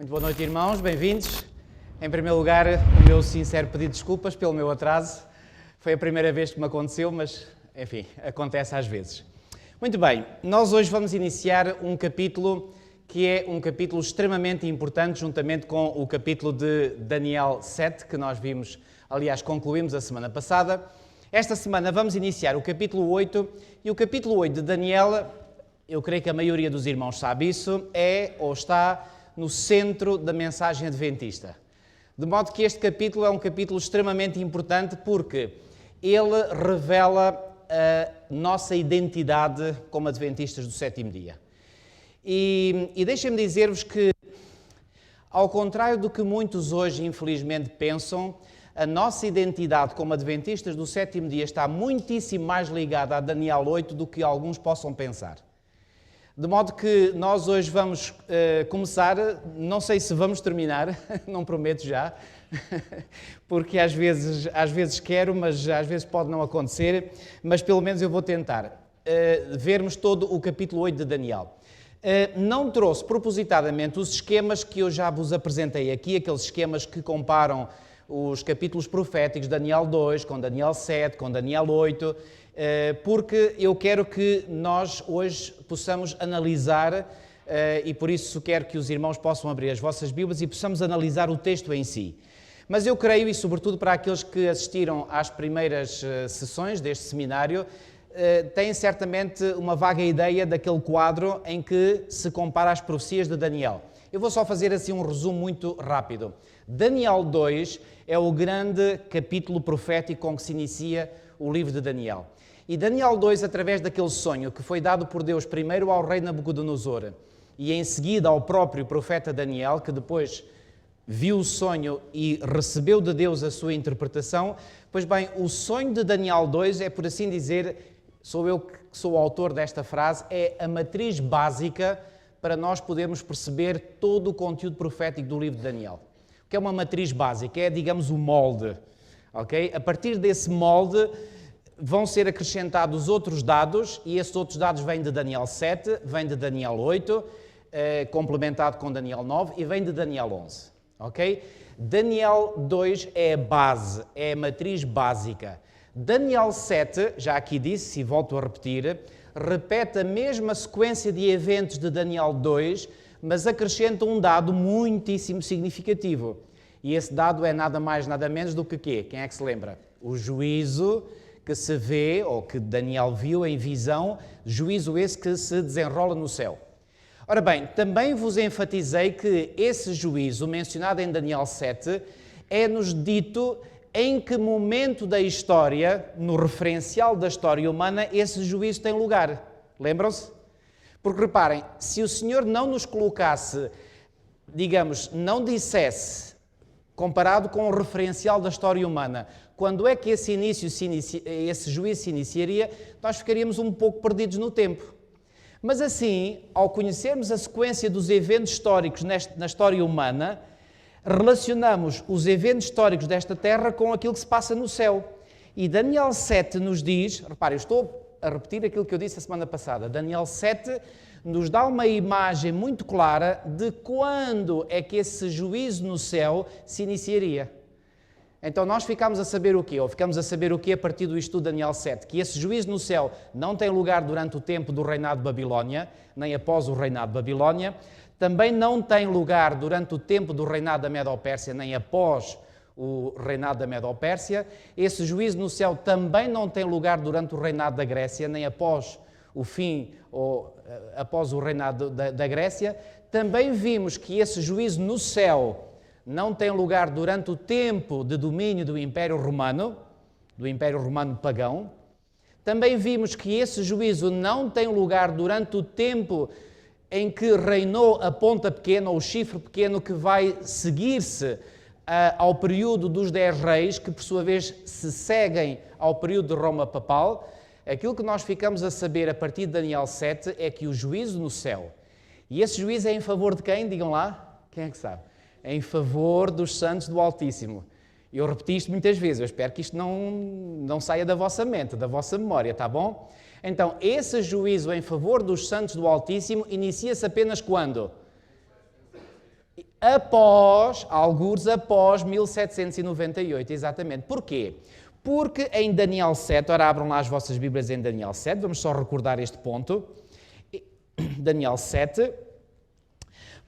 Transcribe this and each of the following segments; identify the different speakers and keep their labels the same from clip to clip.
Speaker 1: Muito boa noite, irmãos, bem-vindos. Em primeiro lugar, o meu sincero pedido de desculpas pelo meu atraso. Foi a primeira vez que me aconteceu, mas, enfim, acontece às vezes. Muito bem, nós hoje vamos iniciar um capítulo que é um capítulo extremamente importante, juntamente com o capítulo de Daniel 7, que nós vimos, aliás, concluímos a semana passada. Esta semana vamos iniciar o capítulo 8, e o capítulo 8 de Daniel, eu creio que a maioria dos irmãos sabe isso, é ou está no centro da mensagem adventista. De modo que este capítulo é um capítulo extremamente importante porque ele revela a nossa identidade como adventistas do sétimo dia. E deixem-me dizer-vos que, ao contrário do que muitos hoje infelizmente pensam, a nossa identidade como adventistas do sétimo dia está muitíssimo mais ligada a Daniel 8 do que alguns possam pensar. De modo que nós hoje vamos começar, não sei se vamos terminar, não prometo já, porque às vezes quero, mas às vezes pode não acontecer, mas pelo menos eu vou tentar vermos todo o capítulo 8 de Daniel. Não trouxe propositadamente os esquemas que eu já vos apresentei aqui, aqueles esquemas que comparam os capítulos proféticos, Daniel 2 com Daniel 7, com Daniel 8, porque eu quero que nós hoje possamos analisar, e por isso quero que os irmãos possam abrir as vossas Bíblias e possamos analisar o texto em si. Mas eu creio, e sobretudo para aqueles que assistiram às primeiras sessões deste seminário, têm certamente uma vaga ideia daquele quadro em que se compara as profecias de Daniel. Eu vou só fazer assim um resumo muito rápido. Daniel 2 é o grande capítulo profético com que se inicia o livro de Daniel. E Daniel 2, através daquele sonho que foi dado por Deus primeiro ao rei Nabucodonosor e em seguida ao próprio profeta Daniel, que depois viu o sonho e recebeu de Deus a sua interpretação, pois bem, o sonho de Daniel 2 é, por assim dizer, sou eu que sou o autor desta frase, é a matriz básica para nós podermos perceber todo o conteúdo profético do livro de Daniel. O que é uma matriz básica? É, digamos, o molde. Okay? A partir desse molde vão ser acrescentados outros dados, e esses outros dados vêm de Daniel 7, vêm de Daniel 8, complementado com Daniel 9, e vêm de Daniel 11. Okay? Daniel 2 é a base, é a matriz básica. Daniel 7, já aqui disse e volto a repetir, repete a mesma sequência de eventos de Daniel 2, mas acrescenta um dado muitíssimo significativo. E esse dado é nada mais, nada menos do que quê? Quem é que se lembra? O juízo que se vê, ou que Daniel viu em visão, juízo esse que se desenrola no céu. Ora bem, também vos enfatizei que esse juízo, mencionado em Daniel 7, é-nos dito em que momento da história, no referencial da história humana, esse juízo tem lugar. Lembram-se? Porque reparem, se o Senhor não nos colocasse, digamos, não dissesse, comparado com o referencial da história humana, quando é que esse juízo se iniciaria, nós ficaríamos um pouco perdidos no tempo. Mas assim, ao conhecermos a sequência dos eventos históricos na história humana, relacionamos os eventos históricos desta terra com aquilo que se passa no céu. E Daniel 7 nos diz, reparem, eu estou a repetir aquilo que eu disse a semana passada, Daniel 7 nos dá uma imagem muito clara de quando é que esse juízo no céu se iniciaria. Então nós ficamos a saber o quê? Ou ficamos a saber o quê a partir do estudo de Daniel 7? Que esse juízo no céu não tem lugar durante o tempo do reinado de Babilónia, nem após o reinado de Babilónia, também não tem lugar durante o tempo do reinado da Medo-Pérsia, nem após o reinado da Medo-Pérsia. Esse juízo no céu também não tem lugar durante o reinado da Grécia, nem após o fim ou após o reinado da Grécia. Também vimos que esse juízo no céu não tem lugar durante o tempo de domínio do Império Romano pagão. Também vimos que esse juízo não tem lugar durante o tempo em que reinou a ponta pequena, ou o chifre pequeno, que vai seguir-se ao período dos 10 reis, que por sua vez se seguem ao período de Roma papal. Aquilo que nós ficamos a saber a partir de Daniel 7 é que o juízo no céu, e esse juízo é em favor de quem? Digam lá, quem é que sabe? É em favor dos santos do Altíssimo. Eu repeti isto muitas vezes, eu espero que isto não saia da vossa mente, da vossa memória, tá bom? Então, esse juízo em favor dos santos do Altíssimo inicia-se apenas quando? algures após 1798, exatamente. Porquê? Porque em Daniel 7, ora abram lá as vossas Bíblias em Daniel 7, vamos só recordar este ponto. Daniel 7,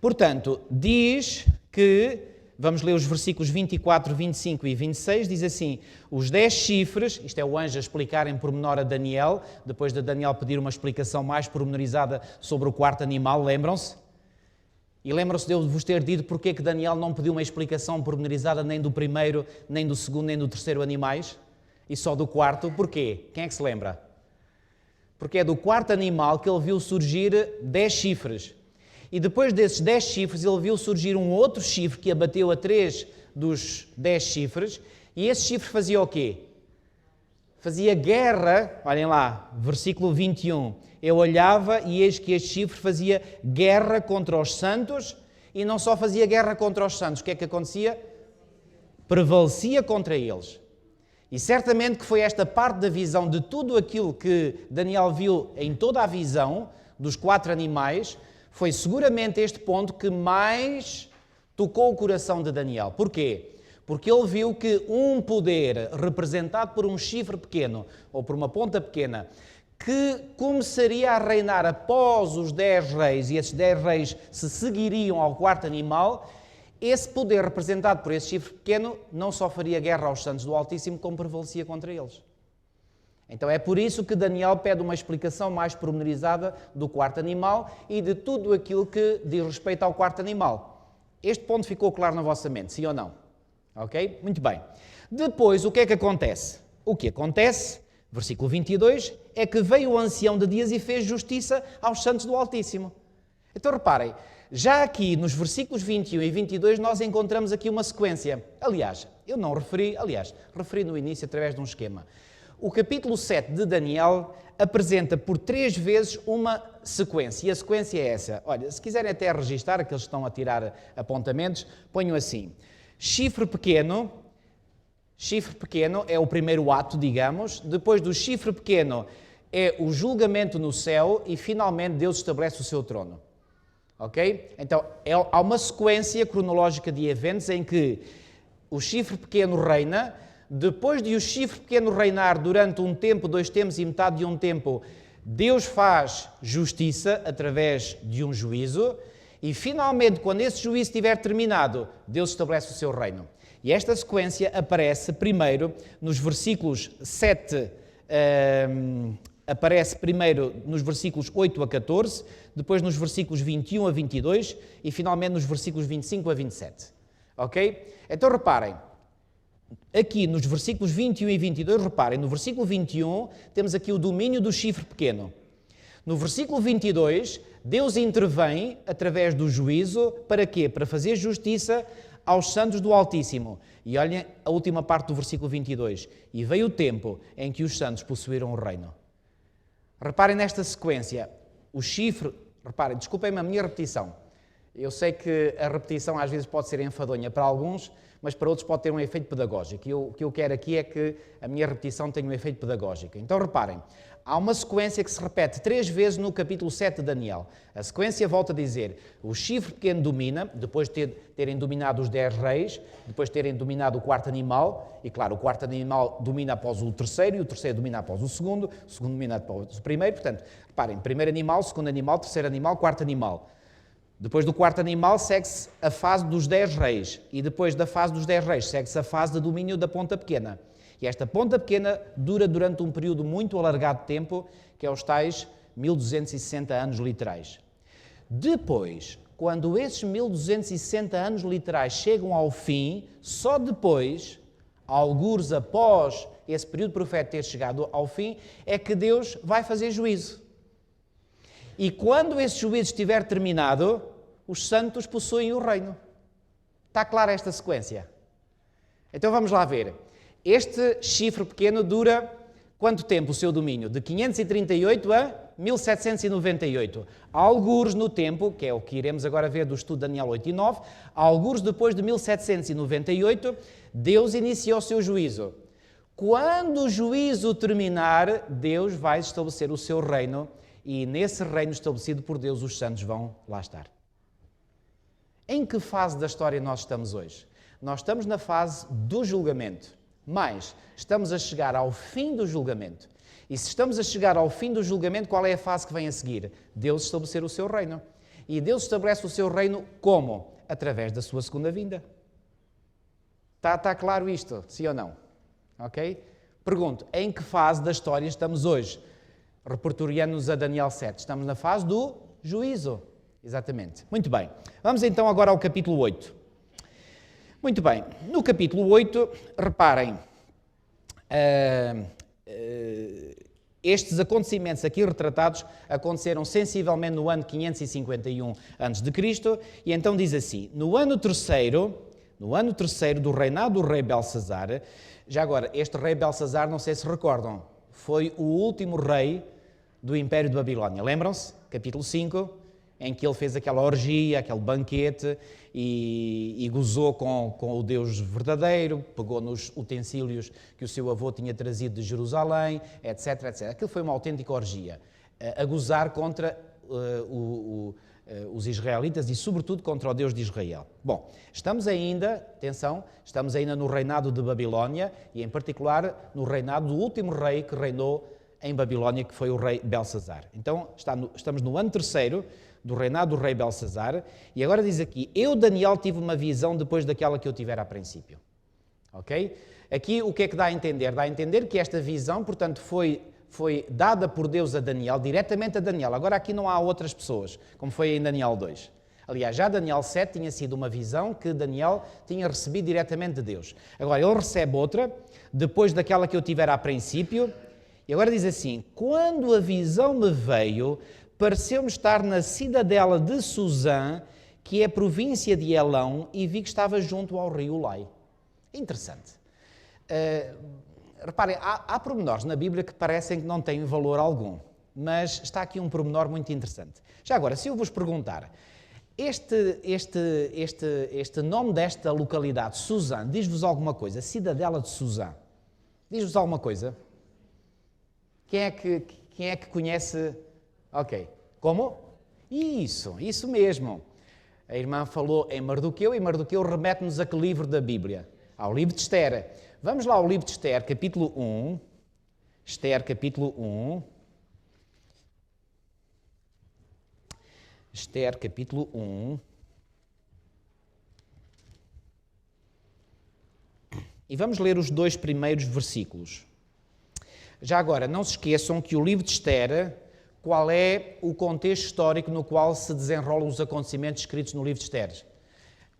Speaker 1: portanto, diz que, vamos ler os versículos 24, 25 e 26, diz assim, os 10 chifres, isto é o anjo a explicar em pormenor a Daniel, depois de Daniel pedir uma explicação mais pormenorizada sobre o quarto animal, lembram-se? E lembram-se de eu vos ter dito porque é que Daniel não pediu uma explicação pormenorizada nem do primeiro, nem do segundo, nem do terceiro animais, e só do quarto? Porquê? Quem é que se lembra? Porque é do quarto animal que ele viu surgir 10 chifres. E depois desses 10 chifres, ele viu surgir um outro chifre que abateu a 3 dos 10 chifres, e esse chifre fazia o quê? Fazia guerra, olhem lá, versículo 21. Eu olhava e eis que este chifre fazia guerra contra os santos, e não só fazia guerra contra os santos, o que é que acontecia? Prevalecia contra eles. E certamente que foi esta parte da visão de tudo aquilo que Daniel viu em toda a visão dos 4 animais, foi seguramente este ponto que mais tocou o coração de Daniel. Porquê? Porque ele viu que um poder representado por um chifre pequeno, ou por uma ponta pequena, que começaria a reinar após os 10 reis, e esses 10 reis se seguiriam ao quarto animal, esse poder representado por esse chifre pequeno não só faria guerra aos santos do Altíssimo, como prevalecia contra eles. Então é por isso que Daniel pede uma explicação mais pormenorizada do quarto animal e de tudo aquilo que diz respeito ao quarto animal. Este ponto ficou claro na vossa mente, sim ou não? Ok? Muito bem. Depois, o que é que acontece? O que acontece, versículo 22, é que veio o ancião de dias e fez justiça aos santos do Altíssimo. Então reparem, já aqui nos versículos 21 e 22 nós encontramos aqui uma sequência. Aliás, eu não referi, referi no início através de um esquema. O capítulo 7 de Daniel apresenta por 3 vezes uma sequência, e a sequência é essa. Olha, se quiserem até registar, aqueles que estão a tirar apontamentos, ponham assim. Chifre pequeno é o primeiro ato, digamos. Depois do chifre pequeno é o julgamento no céu e finalmente Deus estabelece o seu trono. Ok? Então, há uma sequência cronológica de eventos em que o chifre pequeno reina. Depois de o chifre pequeno reinar durante um tempo, 2 tempos e metade de um tempo, Deus faz justiça através de um juízo e, finalmente, quando esse juízo estiver terminado, Deus estabelece o seu reino. E esta sequência aparece primeiro nos versículos 7, aparece primeiro nos versículos 8 a 14, depois nos versículos 21 a 22 e, finalmente, nos versículos 25 a 27. Ok? Então, reparem. Aqui nos versículos 21 e 22, reparem, no versículo 21 temos aqui o domínio do chifre pequeno. No versículo 22, Deus intervém através do juízo, para quê? Para fazer justiça aos santos do Altíssimo. E olhem a última parte do versículo 22. E veio o tempo em que os santos possuíram o reino. Reparem nesta sequência. O chifre, reparem, desculpem-me a minha repetição. Eu sei que a repetição às vezes pode ser enfadonha para alguns, mas para outros pode ter um efeito pedagógico. E o que eu quero aqui é que a minha repetição tenha um efeito pedagógico. Então reparem, há uma sequência que se repete 3 vezes no capítulo 7 de Daniel. A sequência volta a dizer, o chifre pequeno domina, depois de terem dominado os 10 reis, depois de terem dominado o quarto animal, e claro, o quarto animal domina após o terceiro, e o terceiro domina após o segundo domina após o primeiro. Portanto, reparem, primeiro animal, segundo animal, terceiro animal, quarto animal. Depois do quarto animal segue-se a fase dos 10 reis, e depois da fase dos 10 reis segue-se a fase de domínio da ponta pequena. E esta ponta pequena dura durante um período muito alargado de tempo, que é os tais 1260 anos literais. Depois, quando esses 1260 anos literais chegam ao fim, só depois, algures após esse período profético ter chegado ao fim, é que Deus vai fazer juízo. E quando esse juízo estiver terminado, os santos possuem o reino. Está clara esta sequência? Então vamos lá ver. Este chifre pequeno dura quanto tempo o seu domínio? De 538 a 1798. Algures no tempo, que é o que iremos agora ver do estudo de Daniel 8 e 9, algures depois de 1798, Deus inicia o seu juízo. Quando o juízo terminar, Deus vai estabelecer o seu reino e nesse reino estabelecido por Deus os santos vão lá estar. Em que fase da história nós estamos hoje? Nós estamos na fase do julgamento, mas estamos a chegar ao fim do julgamento. E se estamos a chegar ao fim do julgamento, qual é a fase que vem a seguir? Deus estabelecer o seu reino. E Deus estabelece o seu reino como? Através da sua segunda vinda. Está claro isto? Sim ou não? Ok? Pergunto, em que fase da história estamos hoje? Reportoriando-nos a Daniel 7. Estamos na fase do juízo. Exatamente. Muito bem. Vamos então agora ao capítulo 8. Muito bem. No capítulo 8, reparem, estes acontecimentos aqui retratados aconteceram sensivelmente no ano 551 a.C. E então diz assim, no ano terceiro do reinado do rei Belsazar, já agora, este rei Belsazar, não sei se recordam, foi o último rei do Império de Babilónia. Lembram-se? Capítulo 5, em que ele fez aquela orgia, aquele banquete e gozou com o Deus verdadeiro, pegou nos utensílios que o seu avô tinha trazido de Jerusalém, etc, etc. Aquilo foi uma autêntica orgia, a gozar contra os israelitas e, sobretudo, contra o Deus de Israel. Bom, estamos ainda, atenção, estamos ainda no reinado de Babilónia e, em particular, no reinado do último rei que reinou em Babilónia, que foi o rei Belsazar. Então, estamos no ano terceiro do reinado do rei Belsazar, e agora diz aqui, eu, Daniel, tive uma visão depois daquela que eu tivera a princípio. Ok? Aqui o que é que dá a entender? Dá a entender que esta visão, portanto, foi dada por Deus a Daniel, diretamente a Daniel. Agora aqui não há outras pessoas, como foi em Daniel 2. Aliás, já Daniel 7 tinha sido uma visão que Daniel tinha recebido diretamente de Deus. Agora ele recebe outra, depois daquela que eu tivera a princípio, e agora diz assim, quando a visão me veio, pareceu-me estar na cidadela de Suzã, que é a província de Elão, e vi que estava junto ao rio Ulai. Interessante. Reparem, há pormenores na Bíblia que parecem que não têm valor algum, mas está aqui um pormenor muito interessante. Já agora, se eu vos perguntar, este nome desta localidade, Suzã, diz-vos alguma coisa? Cidadela de Suzã. Diz-vos alguma coisa? Quem é que conhece? Ok. Como? Isso mesmo. A irmã falou em Mardoqueu, e Mardoqueu remete-nos a que livro da Bíblia? Ao livro de Esther. Vamos lá ao livro de Esther, capítulo 1. Esther, capítulo 1. Esther, capítulo 1. E vamos ler os 2 primeiros versículos. Já agora, não se esqueçam que o livro de Esther, qual é o contexto histórico no qual se desenrolam os acontecimentos escritos no livro de Esther?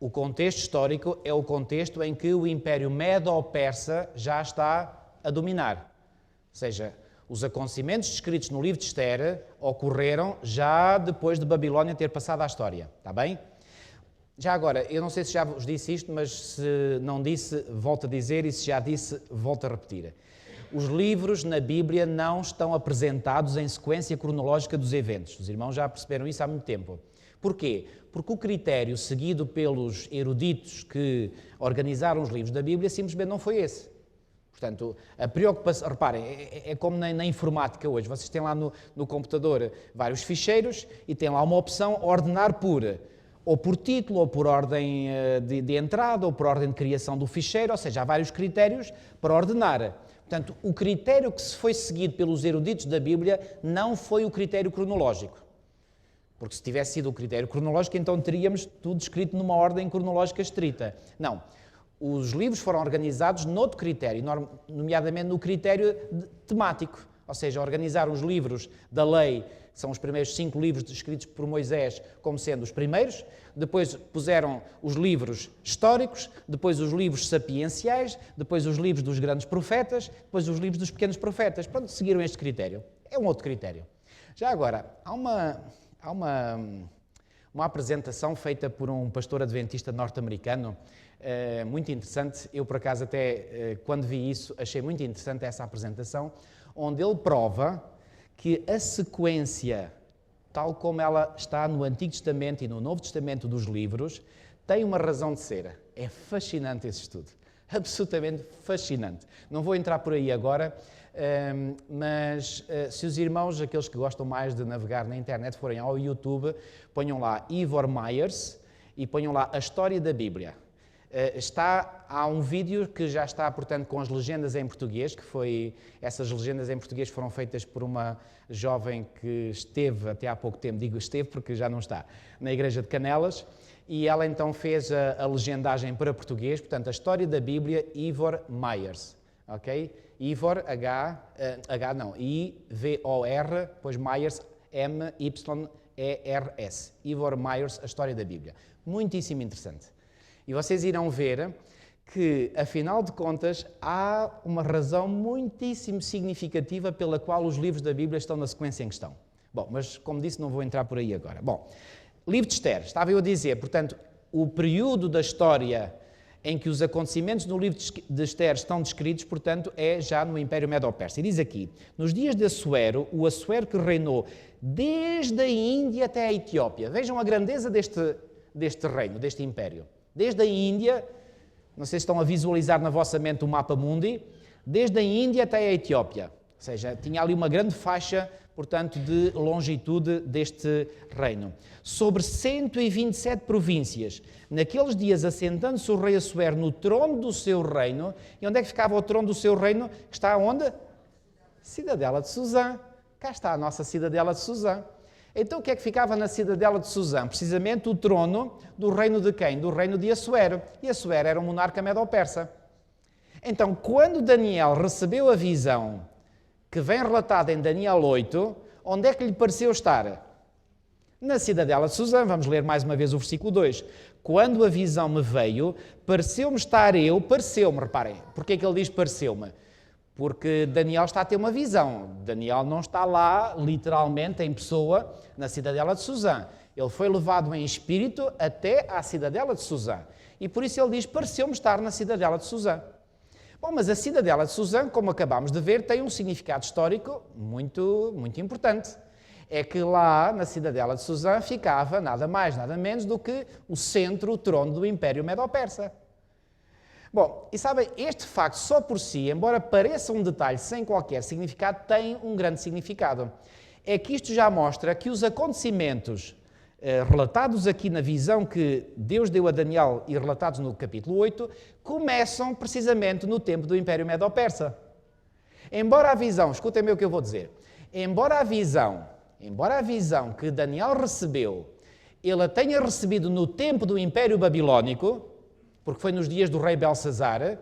Speaker 1: O contexto histórico é o contexto em que o Império Medo-Persa já está a dominar. Ou seja, os acontecimentos descritos no livro de Esther ocorreram já depois de Babilónia ter passado à história. Está bem? Já agora, eu não sei se já vos disse isto, mas se não disse, volto a dizer, e se já disse, volto a repetir. Os livros na Bíblia não estão apresentados em sequência cronológica dos eventos. Os irmãos já perceberam isso há muito tempo. Porquê? Porque o critério seguido pelos eruditos que organizaram os livros da Bíblia simplesmente não foi esse. Portanto, a preocupação... Reparem, é como na informática hoje. Vocês têm lá no computador vários ficheiros e têm lá uma opção ordenar ou por título, ou por ordem de entrada, ou por ordem de criação do ficheiro. Ou seja, há vários critérios para ordenar. Portanto, o critério que se foi seguido pelos eruditos da Bíblia não foi o critério cronológico. Porque se tivesse sido o critério cronológico, então teríamos tudo escrito numa ordem cronológica estrita. Não. Os livros foram organizados noutro critério, nomeadamente no critério temático. Ou seja, organizaram os livros da lei, que são os primeiros 5 livros escritos por Moisés, como sendo os primeiros. Depois puseram os livros históricos, depois os livros sapienciais, depois os livros dos grandes profetas, depois os livros dos pequenos profetas. Pronto, seguiram este critério. É um outro critério. Já agora, há uma apresentação feita por um pastor adventista norte-americano, muito interessante. Eu, por acaso, até quando vi isso, achei muito interessante essa apresentação, onde ele prova que a sequência, tal como ela está no Antigo Testamento e no Novo Testamento dos livros, tem uma razão de ser. É fascinante esse estudo. Absolutamente fascinante. Não vou entrar por aí agora, mas se os irmãos, aqueles que gostam mais de navegar na internet, forem ao YouTube, ponham lá Ivor Myers e ponham lá a história da Bíblia. Há um vídeo que já está, portanto, com as legendas em português, essas legendas em português foram feitas por uma jovem que esteve até há pouco tempo, digo esteve porque já não está, na Igreja de Canelas, e ela então fez a legendagem para português, portanto, a história da Bíblia, Ivor Myers, ok? Ivor, I-V-O-R, depois Myers, M-Y-E-R-S, Ivor Myers, a história da Bíblia. Muitíssimo interessante. E vocês irão ver que, afinal de contas, há uma razão muitíssimo significativa pela qual os livros da Bíblia estão na sequência em questão. Bom, mas como disse, não vou entrar por aí agora. Bom, livro de Esther, estava eu a dizer, portanto, o período da história em que os acontecimentos no livro de Esther estão descritos, portanto, é já no Império Medo-Persa. E diz aqui, nos dias de Assuero, o Assuero que reinou desde a Índia até a Etiópia. Vejam a grandeza deste reino, deste império. Desde a Índia, não sei se estão a visualizar na vossa mente o mapa mundi, desde a Índia até a Etiópia. Ou seja, tinha ali uma grande faixa, portanto, de longitude deste reino. Sobre 127 províncias. Naqueles dias, assentando-se o rei Assuero no trono do seu reino. E onde é que ficava o trono do seu reino? Que está onde? Cidadela de Suzã. Cá está a nossa cidadela de Suzã. Então, o que é que ficava na cidadela de Suzã? Precisamente o trono do reino de quem? Do reino de Assuero. E Assuero era um monarca medo-persa. Então, quando Daniel recebeu a visão que vem relatada em Daniel 8, onde é que lhe pareceu estar? Na cidadela de Suzã. Vamos ler mais uma vez o versículo 2. Quando a visão me veio, pareceu-me, reparem, porque é que ele diz pareceu-me? Porque Daniel está a ter uma visão. Daniel não está lá, literalmente, em pessoa, na cidadela de Suzã. Ele foi levado em espírito até à cidadela de Suzã. E por isso ele diz, pareceu-me estar na cidadela de Suzã. Bom, mas a cidadela de Suzã, como acabámos de ver, tem um significado histórico muito, muito importante. É que lá, na cidadela de Suzã, ficava nada mais, nada menos do que o centro, o trono do Império Medo-Persa. Bom, e sabem, este facto só por si, embora pareça um detalhe sem qualquer significado, tem um grande significado. É que isto já mostra que os acontecimentos relatados aqui na visão que Deus deu a Daniel e relatados no capítulo 8, começam precisamente no tempo do Império Medo-Persa. Embora a visão, escutem-me o que eu vou dizer, embora a visão que Daniel recebeu, ele a tenha recebido no tempo do Império Babilónico, porque foi nos dias do rei Belsazar,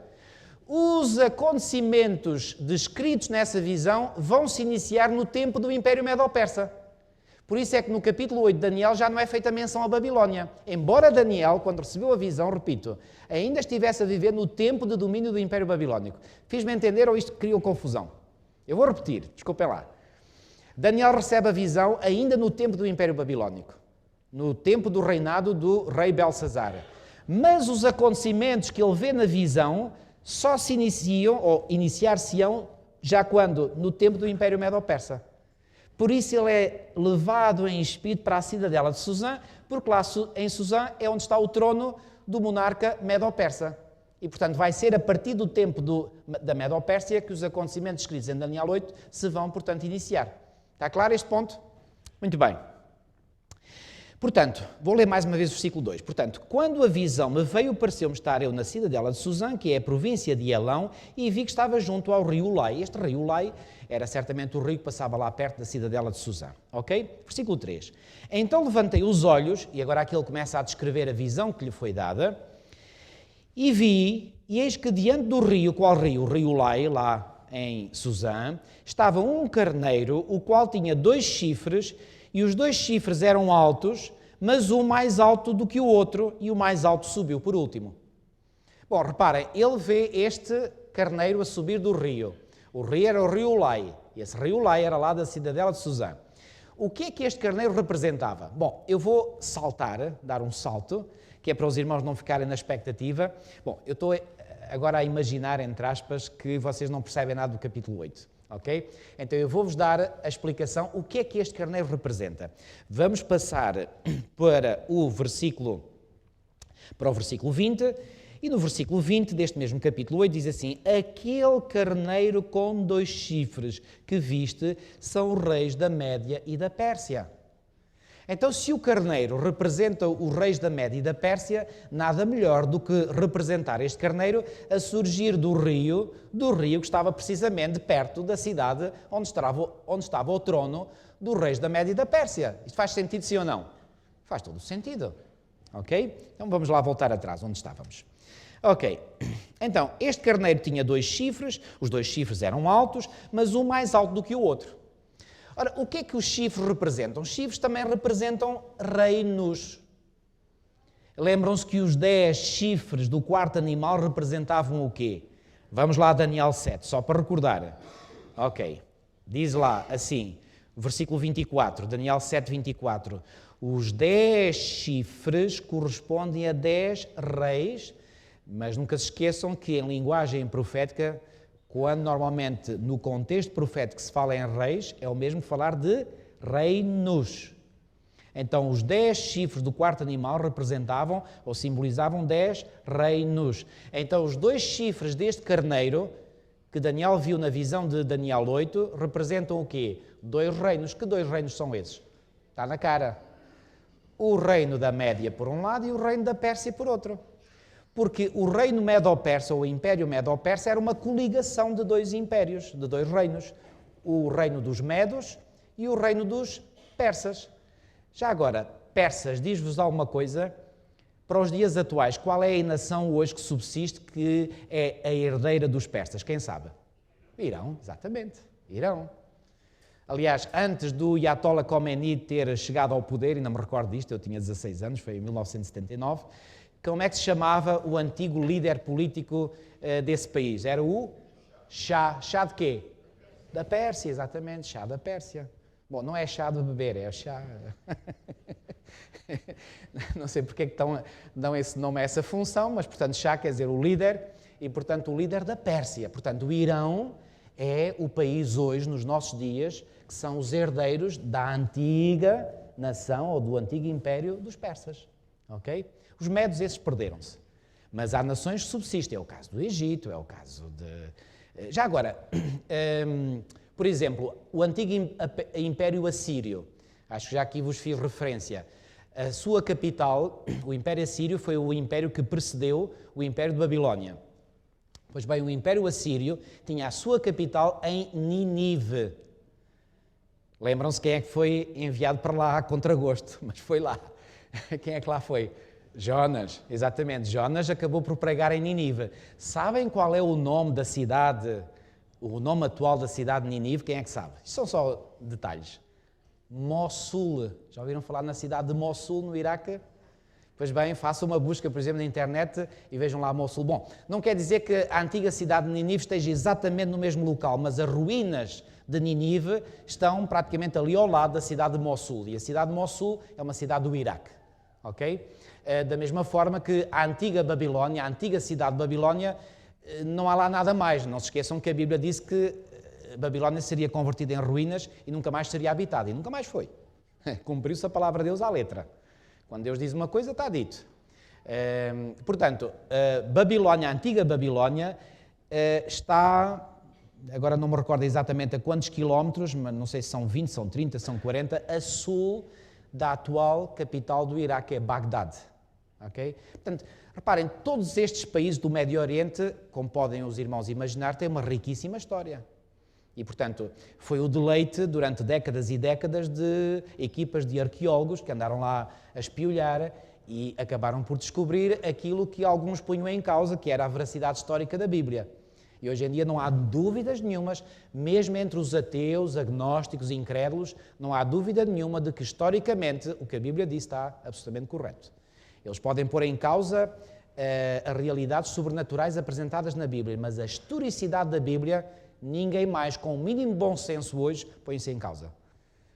Speaker 1: os acontecimentos descritos nessa visão vão se iniciar no tempo do Império Medo-Persa. Por isso é que no capítulo 8 de Daniel já não é feita menção à Babilónia. Embora Daniel, quando recebeu a visão, repito, ainda estivesse a viver no tempo de domínio do Império Babilónico. Fiz-me entender ou isto criou confusão? Eu vou repetir, desculpem lá. Daniel recebe a visão ainda no tempo do Império Babilónico, no tempo do reinado do rei Belsazar. Mas os acontecimentos que ele vê na visão só se iniciam, ou iniciar-se-ão, já quando? No tempo do Império Medo-Persa. Por isso ele é levado em espírito para a cidadela de Suzã, porque lá em Suzã é onde está o trono do monarca Medo-Persa. E, portanto, vai ser a partir do tempo da Medo-Pérsia que os acontecimentos escritos em Daniel 8 se vão, portanto, iniciar. Está claro este ponto? Muito bem. Portanto, vou ler mais uma vez o versículo 2. Portanto, quando a visão me veio, pareceu-me estar eu na cidadela de Suzã, que é a província de Elão, e vi que estava junto ao rio Ulai. Este rio Ulai era certamente o rio que passava lá perto da cidadela de Suzã. Ok? Versículo 3. Então levantei os olhos, e agora aqui ele começa a descrever a visão que lhe foi dada, e vi, e eis que diante do rio, qual rio? O rio Ulai, lá em Suzã, estava um carneiro, o qual tinha 2 chifres, e os 2 chifres eram altos, mas um mais alto do que o outro, e o mais alto subiu por último. Bom, reparem, ele vê este carneiro a subir do rio. O rio era o rio Ulai, e esse rio Ulai era lá da cidadela de Suzã. O que é que este carneiro representava? Bom, eu vou saltar, dar um salto, que é para os irmãos não ficarem na expectativa. Bom, eu estou agora a imaginar, entre aspas, que vocês não percebem nada do capítulo 8. Ok? Então eu vou-vos dar a explicação, o que é que este carneiro representa. Vamos passar para o versículo 20, e no versículo 20 deste mesmo capítulo 8 diz assim: aquele carneiro com 2 chifres que viste são os reis da Média e da Pérsia. Então, se o carneiro representa os reis da Média e da Pérsia, nada melhor do que representar este carneiro a surgir do rio que estava precisamente perto da cidade onde estava o trono dos reis da Média e da Pérsia. Isto faz sentido, sim ou não? Faz todo o sentido. Ok? Então vamos lá voltar atrás, onde estávamos. Ok, então este carneiro tinha 2 chifres, os 2 chifres eram altos, mas um mais alto do que o outro. Ora, o que é que os chifres representam? Os chifres também representam reinos. Lembram-se que os 10 chifres do quarto animal representavam o quê? Vamos lá a Daniel 7, só para recordar. Ok, diz lá assim, versículo 24, Daniel 7, 24. Os 10 chifres correspondem a 10 reis, mas nunca se esqueçam que em linguagem profética, quando normalmente no contexto profético se fala em reis, é o mesmo que falar de reinos. Então os 10 chifres do quarto animal representavam ou simbolizavam 10 reinos. Então os 2 chifres deste carneiro, que Daniel viu na visão de Daniel 8, representam o quê? 2 reinos. Que 2 reinos são esses? Está na cara. O reino da Média por um lado e o reino da Pérsia por outro. Porque o reino Medo-Persa, ou o Império Medo-Persa, era uma coligação de 2 impérios, de 2 reinos. O reino dos Medos e o reino dos Persas. Já agora, persas, diz-vos alguma coisa? Para os dias atuais, qual é a nação hoje que subsiste que é a herdeira dos persas? Quem sabe? Irão, exatamente. Irão. Aliás, antes do Ayatollah Khomeini ter chegado ao poder, ainda me recordo disto, eu tinha 16 anos, foi em 1979, como é que se chamava o antigo líder político desse país? Era o Shah. Shah de quê? Da Pérsia, exatamente, Shah da Pérsia. Bom, não é chá de beber, é chá. Não sei porque é que dão esse nome a essa função, mas, portanto, Shah quer dizer o líder, e, portanto, o líder da Pérsia. Portanto, o Irão é o país hoje, nos nossos dias, que são os herdeiros da antiga nação, ou do antigo império dos persas. Ok? Os medos, esses perderam-se. Mas há nações que subsistem. É o caso do Egito, é o caso de... Já agora, por exemplo, o antigo Império Assírio, acho que já aqui vos fiz referência, a sua capital, o Império Assírio, foi o império que precedeu o Império de Babilónia. Pois bem, o Império Assírio tinha a sua capital em Nínive. Lembram-se quem é que foi enviado para lá a contragosto, mas foi lá. Quem é que lá foi? Jonas, exatamente. Jonas acabou por pregar em Nínive. Sabem qual é o nome da cidade, o nome atual da cidade de Nínive? Quem é que sabe? Isto são só detalhes. Mossul. Já ouviram falar na cidade de Mossul, no Iraque? Pois bem, façam uma busca, por exemplo, na internet e vejam lá Mossul. Bom, não quer dizer que a antiga cidade de Nínive esteja exatamente no mesmo local, mas as ruínas de Nínive estão praticamente ali ao lado da cidade de Mossul. E a cidade de Mossul é uma cidade do Iraque. Ok? Da mesma forma que a antiga Babilónia, a antiga cidade de Babilónia, não há lá nada mais. Não se esqueçam que a Bíblia disse que Babilónia seria convertida em ruínas e nunca mais seria habitada. E nunca mais foi. Cumpriu-se a palavra de Deus à letra. Quando Deus diz uma coisa, está dito. Portanto, Babilónia, a antiga Babilónia, está, agora não me recordo exatamente a quantos quilómetros, mas não sei se são 20, são 30, são 40, a sul da atual capital do Iraque, é Bagdade. Okay? Portanto, reparem, todos estes países do Médio Oriente, como podem os irmãos imaginar, têm uma riquíssima história. E, portanto, foi o deleite durante décadas e décadas de equipas de arqueólogos que andaram lá a espiolhar e acabaram por descobrir aquilo que alguns punham em causa, que era a veracidade histórica da Bíblia. E hoje em dia não há dúvidas nenhumas, mesmo entre os ateus, agnósticos e incrédulos, não há dúvida nenhuma de que, historicamente, o que a Bíblia diz está absolutamente correto. Eles podem pôr em causa as realidades sobrenaturais apresentadas na Bíblia, mas a historicidade da Bíblia, ninguém mais, com o mínimo bom senso hoje, põe-se em causa.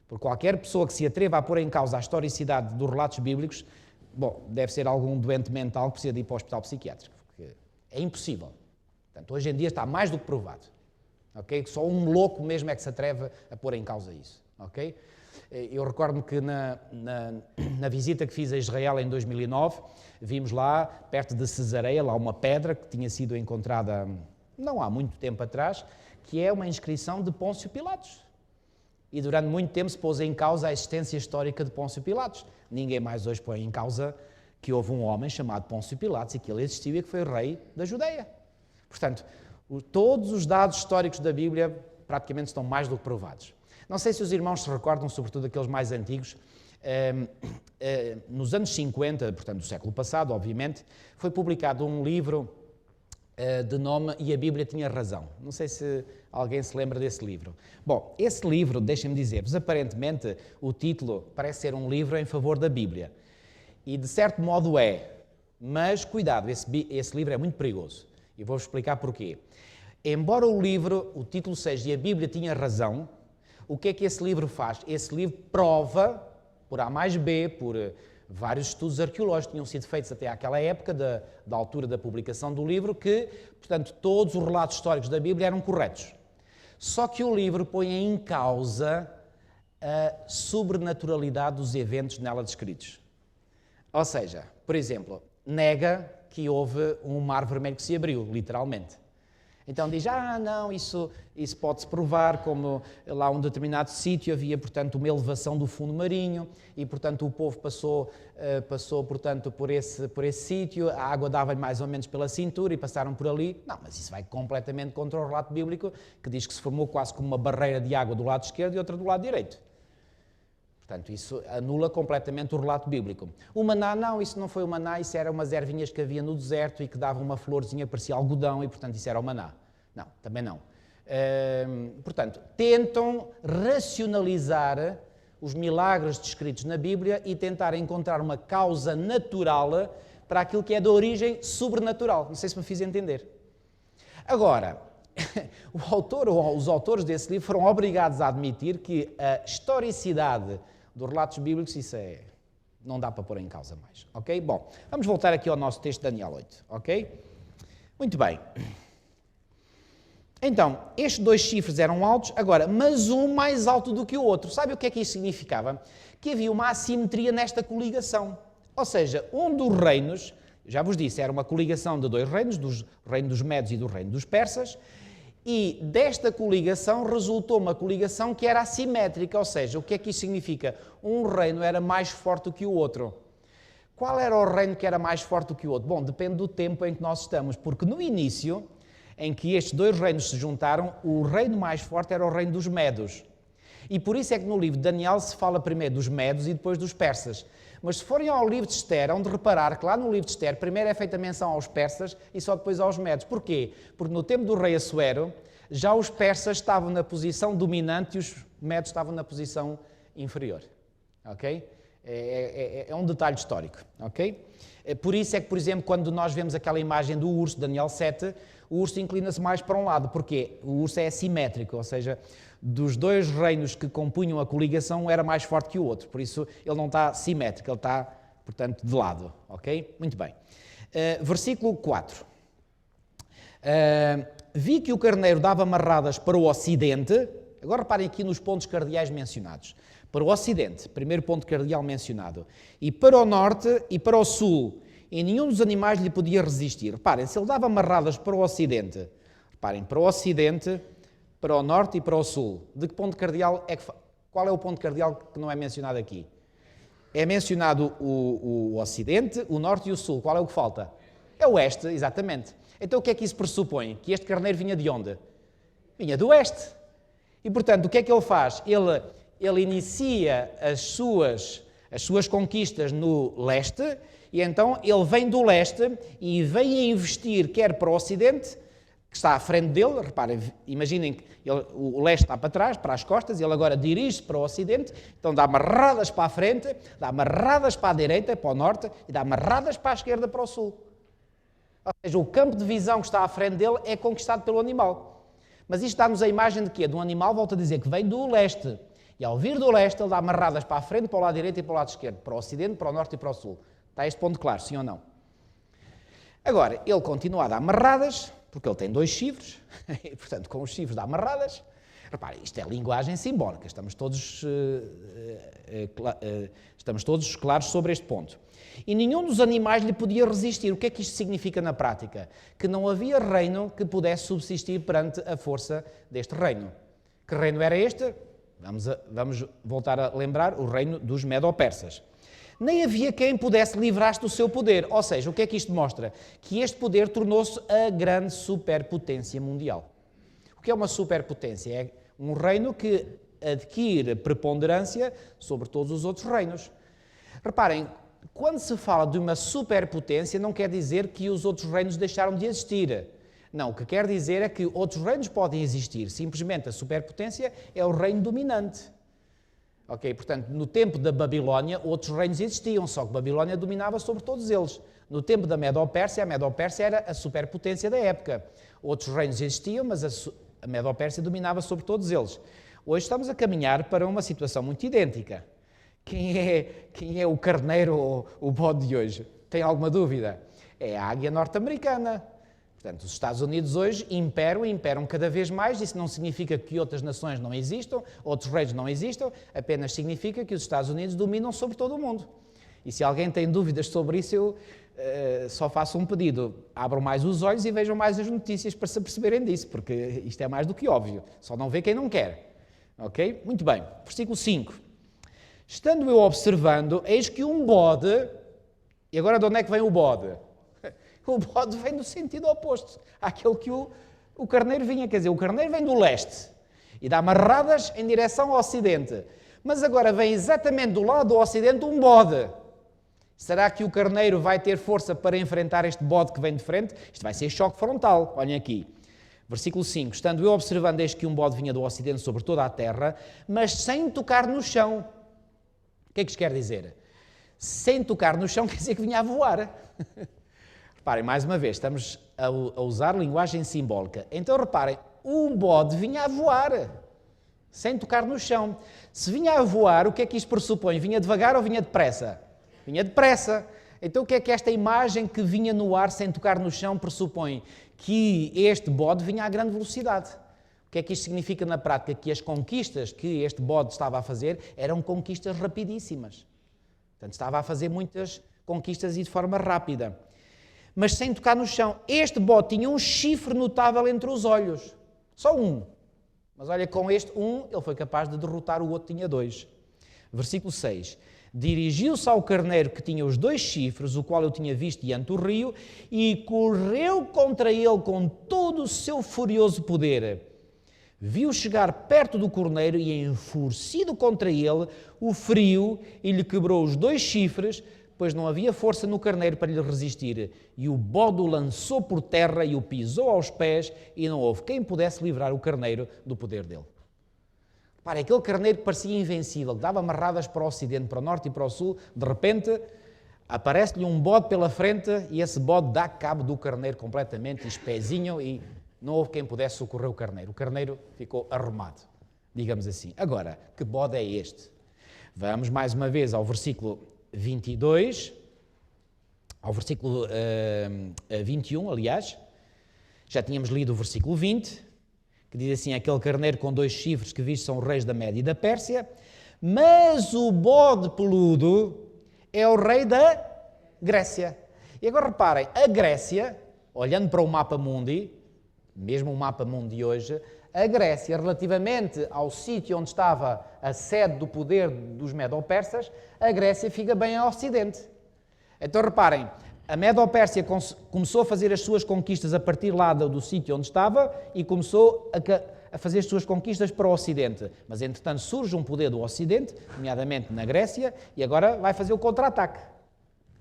Speaker 1: Por qualquer pessoa que se atreva a pôr em causa a historicidade dos relatos bíblicos, bom, deve ser algum doente mental que precisa de ir para o hospital psiquiátrico, porque é impossível. Portanto, hoje em dia está mais do que provado. Okay? Só um louco mesmo é que se atreve a pôr em causa isso. Okay? Eu recordo-me que na visita que fiz a Israel em 2009, vimos lá, perto de Cesareia, lá uma pedra que tinha sido encontrada não há muito tempo atrás, que é uma inscrição de Pôncio Pilatos. E durante muito tempo se pôs em causa a existência histórica de Pôncio Pilatos. Ninguém mais hoje põe em causa que houve um homem chamado Pôncio Pilatos e que ele existiu e que foi rei da Judeia. Portanto, todos os dados históricos da Bíblia praticamente estão mais do que provados. Não sei se os irmãos se recordam, sobretudo aqueles mais antigos, nos anos 50, portanto do século passado, obviamente, foi publicado um livro de nome E a Bíblia Tinha Razão. Não sei se alguém se lembra desse livro. Bom, esse livro, deixem-me dizer-vos, aparentemente o título parece ser um livro em favor da Bíblia. E de certo modo é, mas cuidado, esse livro é muito perigoso. E vou-vos explicar porquê. Embora o título seja E a Bíblia Tinha Razão, o que é que esse livro faz? Esse livro prova, por A mais B, por vários estudos arqueológicos que tinham sido feitos até àquela época, da altura da publicação do livro, que, portanto, todos os relatos históricos da Bíblia eram corretos. Só que o livro põe em causa a sobrenaturalidade dos eventos nela descritos. Ou seja, por exemplo, nega que houve um mar vermelho que se abriu, literalmente. Então diz, não, isso pode-se provar, como lá um determinado sítio havia, portanto, uma elevação do fundo marinho e, portanto, o povo passou portanto, por esse sítio, a água dava-lhe mais ou menos pela cintura e passaram por ali. Não, mas isso vai completamente contra o relato bíblico, que diz que se formou quase como uma barreira de água do lado esquerdo e outra do lado direito. Portanto, isso anula completamente o relato bíblico. O maná, não, isso não foi o maná, isso eram umas ervinhas que havia no deserto e que davam uma florzinha, parecia algodão, e, portanto, isso era o maná. Não, também não. Portanto, tentam racionalizar os milagres descritos na Bíblia e tentar encontrar uma causa natural para aquilo que é de origem sobrenatural. Não sei se me fiz entender. Agora, o autor ou os autores desse livro foram obrigados a admitir que a historicidade dos relatos bíblicos, isso não dá para pôr em causa mais, ok? Bom, vamos voltar aqui ao nosso texto de Daniel 8, ok? Muito bem. Então, estes dois chifres eram altos, agora, mas um mais alto do que o outro. Sabe o que é que isso significava? Que havia uma assimetria nesta coligação. Ou seja, um dos reinos, já vos disse, era uma coligação de dois reinos, do reino dos Medos e do reino dos Persas, e desta coligação resultou uma coligação que era assimétrica, ou seja, o que é que isso significa? Um reino era mais forte do que o outro. Qual era o reino que era mais forte do que o outro? Bom, depende do tempo em que nós estamos, porque no início, em que estes dois reinos se juntaram, o reino mais forte era o reino dos Medos. E por isso é que no livro de Daniel se fala primeiro dos Medos e depois dos Persas. Mas se forem ao livro de Esther, hão de reparar que lá no livro de Esther, primeiro é feita menção aos persas e só depois aos medos. Porquê? Porque no tempo do rei Assuero, já os persas estavam na posição dominante e os medos estavam na posição inferior. Ok? É um detalhe histórico. Ok? Por isso é que, por exemplo, quando nós vemos aquela imagem do urso, Daniel 7, o urso inclina-se mais para um lado. Porquê? O urso é assimétrico, ou seja, dos dois reinos que compunham a coligação, um era mais forte que o outro. Por isso, ele não está simétrico, ele está, portanto, de lado. Ok? Muito bem. Versículo 4. Vi que o carneiro dava amarradas para o ocidente. Agora reparem aqui nos pontos cardeais mencionados. Para o ocidente, primeiro ponto cardeal mencionado. E para o norte e para o sul. E nenhum dos animais lhe podia resistir. Reparem, se ele dava amarradas para o ocidente, reparem, para o ocidente, para o norte e para o sul. De que ponto cardeal é que... Qual é o ponto cardeal que não é mencionado aqui? É mencionado o ocidente, o norte e o sul. Qual é o que falta? É o oeste, exatamente. Então o que é que isso pressupõe? Que este carneiro vinha de onde? Vinha do oeste. E portanto, o que é que ele faz? Ele inicia as suas conquistas no leste e então ele vem do leste e vem a investir quer para o ocidente, que está à frente dele, reparem, imaginem que o leste está para trás, para as costas, ele agora dirige-se para o ocidente, então dá amarradas para a frente, dá amarradas para a direita, para o norte, e dá amarradas para a esquerda, para o sul. Ou seja, o campo de visão que está à frente dele é conquistado pelo animal. Mas isto dá-nos a imagem de quê? De um animal, volto a dizer, que vem do leste. E ao vir do leste, ele dá amarradas para a frente, para o lado direito e para o lado esquerdo, para o ocidente, para o norte e para o sul. Está este ponto claro, sim ou não? Agora, ele continua a dar amarradas, porque ele tem dois chifres, e, portanto, com os chifres dá amarradas. Reparem, isto é linguagem simbólica, estamos todos claros sobre este ponto. E nenhum dos animais lhe podia resistir. O que é que isto significa na prática? Que não havia reino que pudesse subsistir perante a força deste reino. Que reino era este? Vamos voltar a lembrar o reino dos Medo-Persas. Nem havia quem pudesse livrar-se do seu poder. Ou seja, o que é que isto mostra? Que este poder tornou-se a grande superpotência mundial. O que é uma superpotência? É um reino que adquire preponderância sobre todos os outros reinos. Reparem, quando se fala de uma superpotência, não quer dizer que os outros reinos deixaram de existir. Não, o que quer dizer é que outros reinos podem existir. Simplesmente a superpotência é o reino dominante. Ok? Portanto, no tempo da Babilónia, outros reinos existiam, só que Babilónia dominava sobre todos eles. No tempo da Medo-Pérsia, a Medo-Pérsia era a superpotência da época. Outros reinos existiam, mas a Medo-Pérsia dominava sobre todos eles. Hoje estamos a caminhar para uma situação muito idêntica. Quem é o carneiro ou o bode de hoje? Tem alguma dúvida? É a águia norte-americana. Portanto, os Estados Unidos hoje imperam cada vez mais. Isso não significa que outras nações não existam, outros reinos não existam, apenas significa que os Estados Unidos dominam sobre todo o mundo. E se alguém tem dúvidas sobre isso, eu só faço um pedido. Abram mais os olhos e vejam mais as notícias para se perceberem disso, porque isto é mais do que óbvio. Só não vê quem não quer. Ok? Muito bem. Versículo 5. Estando eu observando, eis que um bode... E agora de onde é que vem o bode? O bode vem do sentido oposto àquele que o carneiro vinha. Quer dizer, o carneiro vem do leste e dá marradas em direção ao ocidente. Mas agora vem exatamente do lado do ocidente um bode. Será que o carneiro vai ter força para enfrentar este bode que vem de frente? Isto vai ser choque frontal. Olhem aqui. Versículo 5. Estando eu observando, eis que um bode vinha do ocidente sobre toda a terra, mas sem tocar no chão. O que é que isto quer dizer? Sem tocar no chão quer dizer que vinha a voar. Reparem, mais uma vez, estamos a usar linguagem simbólica. Então, reparem, um bode vinha a voar, sem tocar no chão. Se vinha a voar, o que é que isto pressupõe? Vinha devagar ou vinha depressa? Vinha depressa. Então, o que é que esta imagem que vinha no ar sem tocar no chão pressupõe? Que este bode vinha a grande velocidade. O que é que isto significa na prática? Que as conquistas que este bode estava a fazer eram conquistas rapidíssimas. Portanto, estava a fazer muitas conquistas e de forma rápida. Mas sem tocar no chão. Este bode tinha um chifre notável entre os olhos. Só um. Mas olha, com este um, ele foi capaz de derrotar o outro que tinha dois. Versículo 6. Dirigiu-se ao carneiro que tinha os dois chifres, o qual eu tinha visto diante do rio, e correu contra ele com todo o seu furioso poder. Viu chegar perto do corneiro e, enfurecido contra ele, o feriu e lhe quebrou os dois chifres, pois não havia força no carneiro para lhe resistir. E o bode o lançou por terra e o pisou aos pés, e não houve quem pudesse livrar o carneiro do poder dele. Repare, aquele carneiro que parecia invencível, que dava amarradas para o ocidente, para o norte e para o sul, de repente aparece-lhe um bode pela frente e esse bode dá cabo do carneiro completamente, espezinho, e não houve quem pudesse socorrer o carneiro. O carneiro ficou arrumado, digamos assim. Agora, que bode é este? Vamos mais uma vez ao versículo 22, ao versículo 21, aliás. Já tínhamos lido o versículo 20, que diz assim: aquele carneiro com dois chifres que viste são os reis da Média e da Pérsia, mas o bode peludo é o rei da Grécia. E agora reparem, a Grécia, olhando para o mapa mundi, mesmo o mapa mundi de hoje, a Grécia, relativamente ao sítio onde estava a sede do poder dos Medo-Persas, a Grécia fica bem a ocidente. Então reparem, a Medo-Pérsia começou a fazer as suas conquistas a partir lá do sítio onde estava e começou a fazer as suas conquistas para o ocidente. Mas entretanto surge um poder do ocidente, nomeadamente na Grécia, e agora vai fazer o contra-ataque.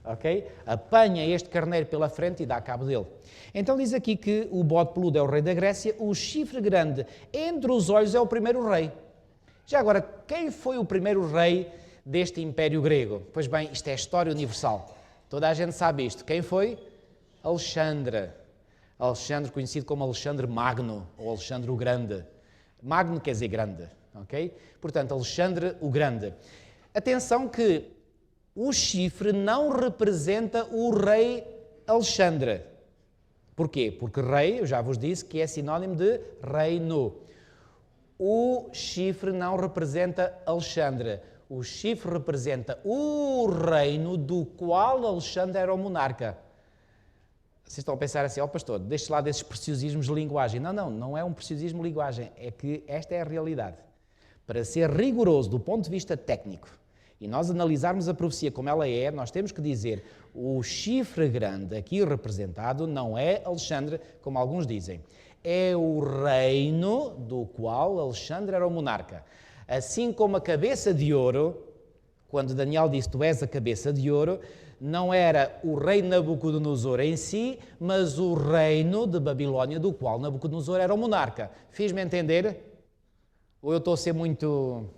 Speaker 1: Okay? Apanha este carneiro pela frente e dá cabo dele. Então diz aqui que o bode peludo é o rei da Grécia, o chifre grande entre os olhos é o primeiro rei. Já agora, quem foi o primeiro rei deste Império Grego? Pois bem, isto é história universal. Toda a gente sabe isto. Quem foi? Alexandre. Alexandre, conhecido como Alexandre Magno, ou Alexandre o Grande. Magno quer dizer grande, ok? Portanto, Alexandre o Grande. Atenção que o chifre não representa o rei Alexandre. Porquê? Porque rei, eu já vos disse, que é sinónimo de reino. O chifre não representa Alexandre. O chifre representa o reino do qual Alexandre era o monarca. Vocês estão a pensar assim, pastor, deixe lá desses preciosismos de linguagem. Não é um preciosismo de linguagem, é que esta é a realidade. para ser rigoroso do ponto de vista técnico, e nós analisarmos a profecia como ela é, nós temos que dizer o chifre grande aqui representado não é Alexandre, como alguns dizem. É o reino do qual Alexandre era o monarca. Assim como a cabeça de ouro, quando Daniel disse tu és a cabeça de ouro, não era o rei Nabucodonosor em si, mas o reino de Babilónia do qual Nabucodonosor era o monarca. Fiz-me entender? Ou eu estou a ser muito...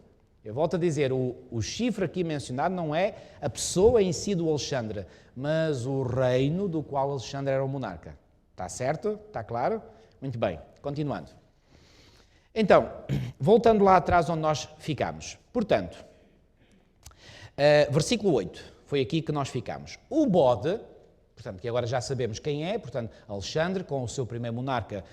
Speaker 1: Eu volto a dizer, o chifre aqui mencionado não é a pessoa em si do Alexandre, mas o reino do qual Alexandre era o monarca. Está certo? Está claro? Muito bem, continuando. Então, voltando lá atrás onde nós ficámos. Portanto, versículo 8, foi aqui que nós ficámos. O bode, portanto, que agora já sabemos quem é, portanto, Alexandre com o seu primeiro monarca,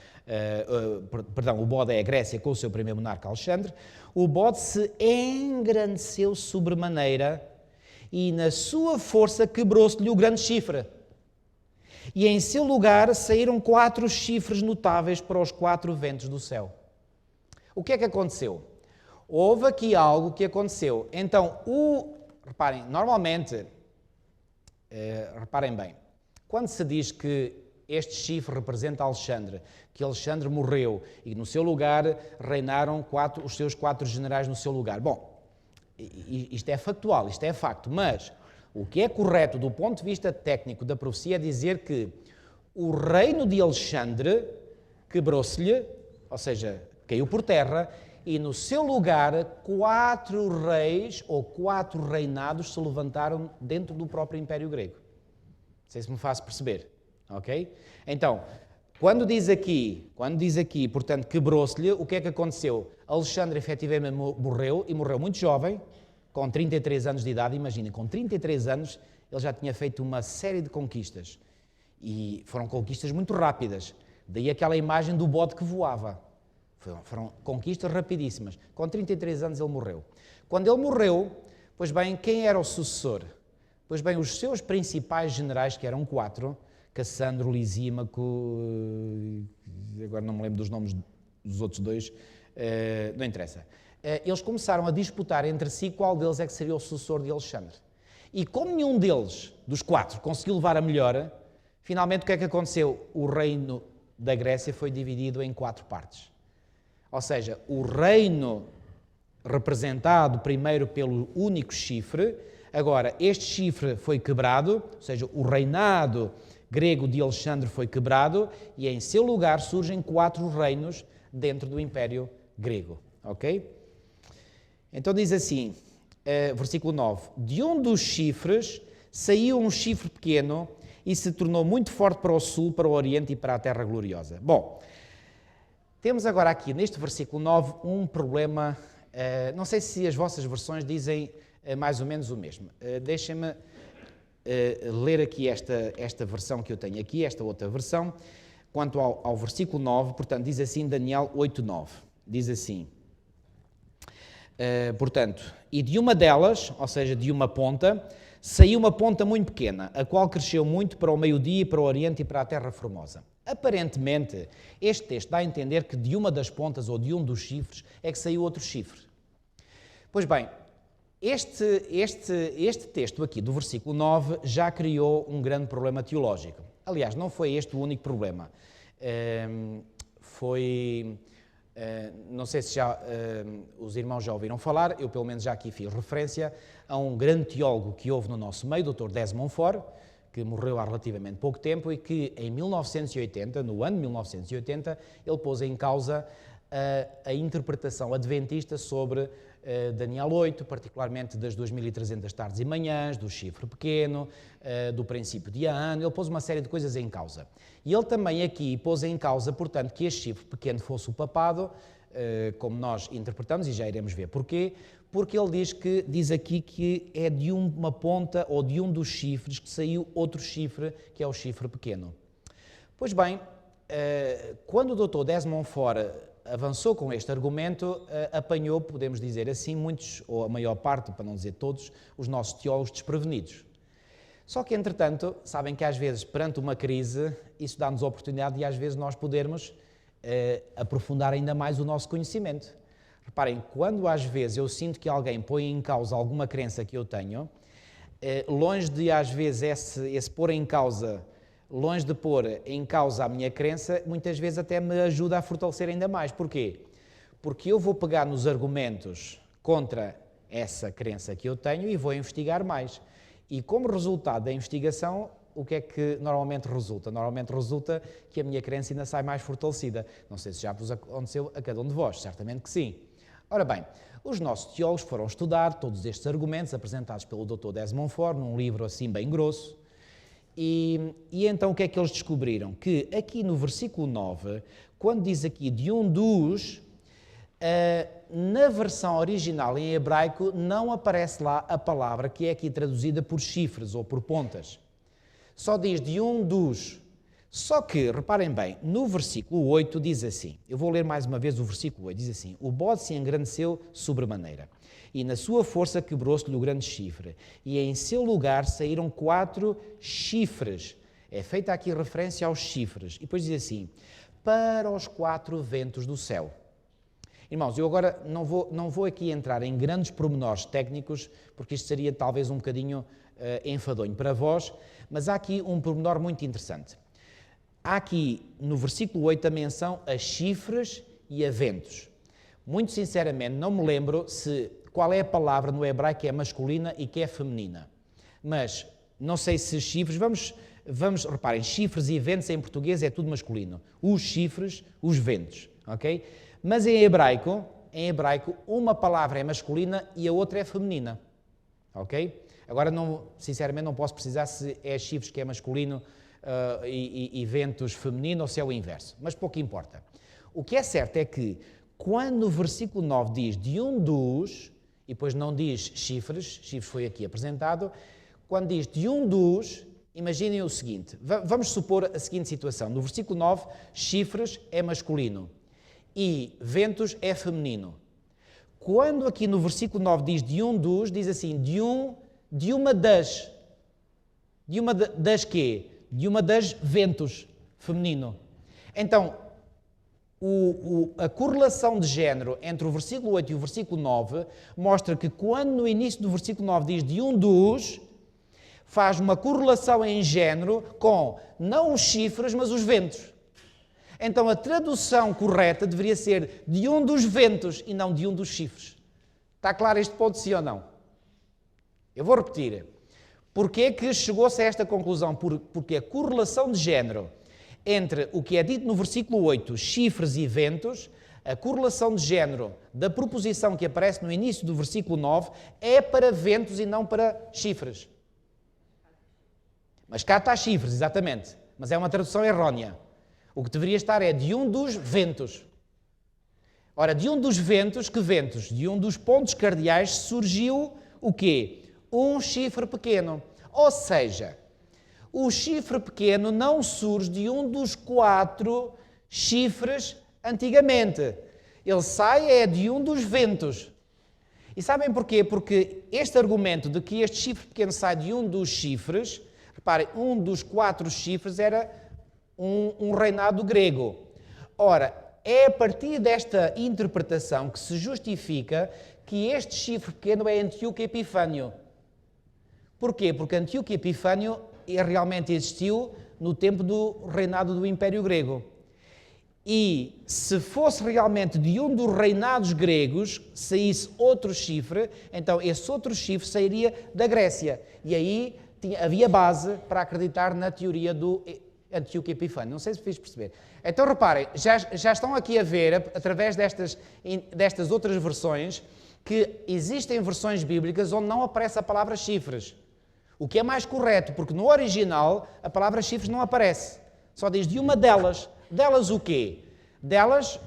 Speaker 1: o bode é a Grécia com o seu primeiro monarca Alexandre, o bode se engrandeceu sobremaneira e na sua força quebrou-se-lhe o grande chifre. E em seu lugar saíram 4 chifres notáveis para os 4 ventos do céu. O que é que aconteceu? Houve aqui algo que aconteceu. Então, reparem, normalmente, reparem bem, quando se diz que este chifre representa Alexandre, que Alexandre morreu e no seu lugar reinaram os seus 4 generais no seu lugar. Bom, isto é factual, isto é facto, mas o que é correto do ponto de vista técnico da profecia é dizer que o reino de Alexandre quebrou-se-lhe, ou seja, caiu por terra, e no seu lugar 4 reis ou 4 reinados se levantaram dentro do próprio Império Grego. Não sei se me faço perceber, ok? Então, quando diz aqui, portanto, quebrou-se-lhe, o que é que aconteceu? Alexandre efetivamente morreu, e morreu muito jovem, com 33 anos de idade. Imaginem, com 33 anos ele já tinha feito uma série de conquistas, e foram conquistas muito rápidas, daí aquela imagem do bode que voava. Foram conquistas rapidíssimas. Com 33 anos ele morreu. Quando ele morreu, pois bem, quem era o sucessor? Pois bem, os seus principais generais, que eram 4, Cassandro, Lisímaco, agora não me lembro dos nomes dos outros 2, não interessa. Eles começaram a disputar entre si qual deles é que seria o sucessor de Alexandre. E como nenhum deles, dos 4, conseguiu levar a melhor, finalmente o que é que aconteceu? O reino da Grécia foi dividido em 4 partes. Ou seja, o reino representado primeiro pelo único chifre, agora este chifre foi quebrado, ou seja, o reinado grego de Alexandre foi quebrado, e em seu lugar surgem 4 reinos dentro do Império Grego. Ok? Então diz assim, versículo 9, de um dos chifres saiu um chifre pequeno e se tornou muito forte para o sul, para o oriente e para a terra gloriosa. Bom, temos agora aqui, neste versículo 9, um problema, não sei se as vossas versões dizem mais ou menos o mesmo. Deixem-me ler aqui esta versão que eu tenho aqui, esta outra versão, quanto ao versículo 9, portanto, diz assim Daniel 8:9, diz assim, portanto, e de uma delas, ou seja, de uma ponta, saiu uma ponta muito pequena, a qual cresceu muito para o meio-dia, para o oriente e para a terra formosa. Aparentemente, este texto dá a entender que de uma das pontas ou de um dos chifres é que saiu outro chifre. Pois bem, este texto aqui do versículo 9 já criou um grande problema teológico. Aliás, não foi este o único problema. Não sei se já os irmãos já ouviram falar, eu pelo menos já aqui fiz referência a um grande teólogo que houve no nosso meio, Dr. Desmond Ford, que morreu há relativamente pouco tempo e que em 1980, no ano de 1980, ele pôs em causa a interpretação adventista sobre Daniel 8, particularmente das 2300 tardes e manhãs, do chifre pequeno, do princípio de ano, ele pôs uma série de coisas em causa. E ele também aqui pôs em causa, portanto, que este chifre pequeno fosse o papado, como nós interpretamos, e já iremos ver porquê, porque ele diz aqui que é de uma ponta ou de um dos chifres que saiu outro chifre, que é o chifre pequeno. Pois bem, quando o Dr. Desmond Ford avançou com este argumento, apanhou, podemos dizer assim, muitos, ou a maior parte, para não dizer todos, os nossos teólogos desprevenidos. Só que, entretanto, sabem que às vezes, perante uma crise, isso dá-nos a oportunidade de às vezes nós podermos aprofundar ainda mais o nosso conhecimento. Reparem, quando às vezes eu sinto que alguém põe em causa alguma crença que eu tenho, longe de às vezes esse pôr em causa, longe de pôr em causa a minha crença, muitas vezes até me ajuda a fortalecer ainda mais. Porquê? Porque eu vou pegar nos argumentos contra essa crença que eu tenho e vou investigar mais. E como resultado da investigação, o que é que normalmente resulta? Normalmente resulta que a minha crença ainda sai mais fortalecida. Não sei se já vos aconteceu a cada um de vós, certamente que sim. Ora bem, os nossos teólogos foram estudar todos estes argumentos apresentados pelo Dr. Desmond Ford, num livro assim bem grosso, e então o que é que eles descobriram? Que aqui no versículo 9, quando diz aqui de um dos, na versão original em hebraico não aparece lá a palavra que é aqui traduzida por chifres ou por pontas. Só diz de um dos. Só que, reparem bem, no versículo 8 diz assim, eu vou ler mais uma vez o versículo 8, diz assim, o bode se engrandeceu sobremaneira, e na sua força quebrou-se-lhe o grande chifre, e em seu lugar saíram 4 chifres. É feita aqui referência aos chifres. E depois diz assim, para os 4 ventos do céu. Irmãos, eu agora não vou aqui entrar em grandes pormenores técnicos, porque isto seria talvez um bocadinho enfadonho para vós, mas há aqui um pormenor muito interessante. Há aqui no versículo 8 a menção a chifres e a ventos. Muito sinceramente não me lembro qual é a palavra no hebraico que é masculina e que é feminina. Mas não sei se chifres, reparem, chifres e ventos em português é tudo masculino. Os chifres, os ventos, ok? Mas em hebraico, uma palavra é masculina e a outra é feminina, ok? Agora, sinceramente, não posso precisar se é chifres que é masculino e ventos feminino ou se é o inverso, mas pouco importa. O que é certo é que quando o versículo 9 diz de um dos, e depois não diz chifres foi aqui apresentado, quando diz de um dos, imaginem o seguinte, vamos supor a seguinte situação, no versículo 9, chifres é masculino e ventos é feminino. Quando aqui no versículo 9 diz de um dos, diz assim, de uma das quê? De uma das ventos, feminino. Então, a correlação de género entre o versículo 8 e o versículo 9 mostra que quando no início do versículo 9 diz de um dos, faz uma correlação em género com não os chifres, mas os ventos. Então, a tradução correta deveria ser de um dos ventos e não de um dos chifres. Está claro este ponto, sim ou não? Eu vou repetir. Porquê que chegou-se a esta conclusão? Porque a correlação de género entre o que é dito no versículo 8, chifres e ventos, a correlação de género da proposição que aparece no início do versículo 9 é para ventos e não para chifres. Mas cá está chifres, exatamente. Mas é uma tradução errónea. O que deveria estar é de um dos ventos. Ora, de um dos ventos, que ventos? De um dos pontos cardeais surgiu o quê? Um chifre pequeno. Ou seja, o chifre pequeno não surge de um dos 4 chifres antigamente. Ele sai de um dos ventos. E sabem porquê? Porque este argumento de que este chifre pequeno sai de um dos chifres, reparem, um dos 4 chifres era um reinado grego. Ora, é a partir desta interpretação que se justifica que este chifre pequeno é Antíoco Epifânio. Porquê? Porque Antíoco Epifânio realmente existiu no tempo do reinado do Império Grego. E se fosse realmente de um dos reinados gregos, saísse outro chifre, então esse outro chifre sairia da Grécia. E aí havia base para acreditar na teoria do Antíoco Epifânio. Não sei se fiz perceber. Então reparem, já estão aqui a ver, através destas outras versões, que existem versões bíblicas onde não aparece a palavra chifres. O que é mais correto, porque no original a palavra chifres não aparece. Só diz de uma delas. Delas o quê? Delas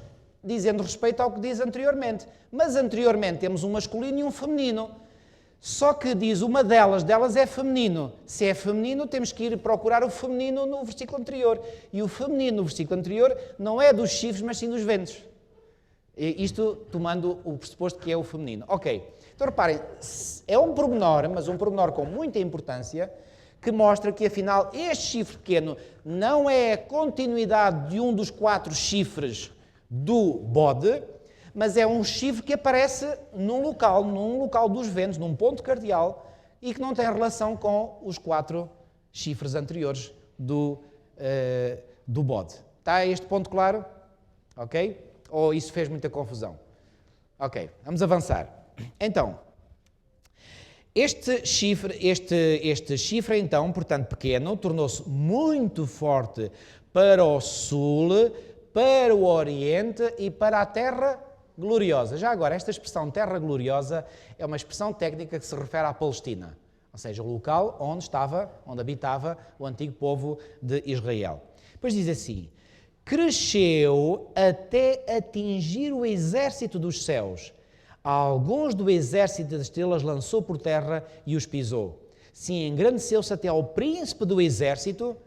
Speaker 1: dizendo respeito ao que diz anteriormente. Mas anteriormente temos um masculino e um feminino. Só que diz uma delas é feminino. Se é feminino, temos que ir procurar o feminino no versículo anterior. E o feminino no versículo anterior não é dos chifres, mas sim dos ventos. Isto tomando o pressuposto que é o feminino. Ok. Então, reparem, é um pormenor, mas um pormenor com muita importância, que mostra que, afinal, este chifre pequeno não é a continuidade de um dos 4 chifres do bode, mas é um chifre que aparece num local dos ventos, num ponto cardeal, e que não tem relação com os 4 chifres anteriores do bode. Está este ponto claro? Ok? Ou isso fez muita confusão? Ok, vamos avançar. Então, este chifre, então, portanto, pequeno, tornou-se muito forte para o sul, para o oriente e para a terra gloriosa. Já agora, esta expressão terra gloriosa é uma expressão técnica que se refere à Palestina, ou seja, o local onde habitava o antigo povo de Israel. Depois diz assim: cresceu até atingir o exército dos céus. Alguns do exército das estrelas lançou por terra e os pisou. Sim, engrandeceu-se até ao príncipe do exército,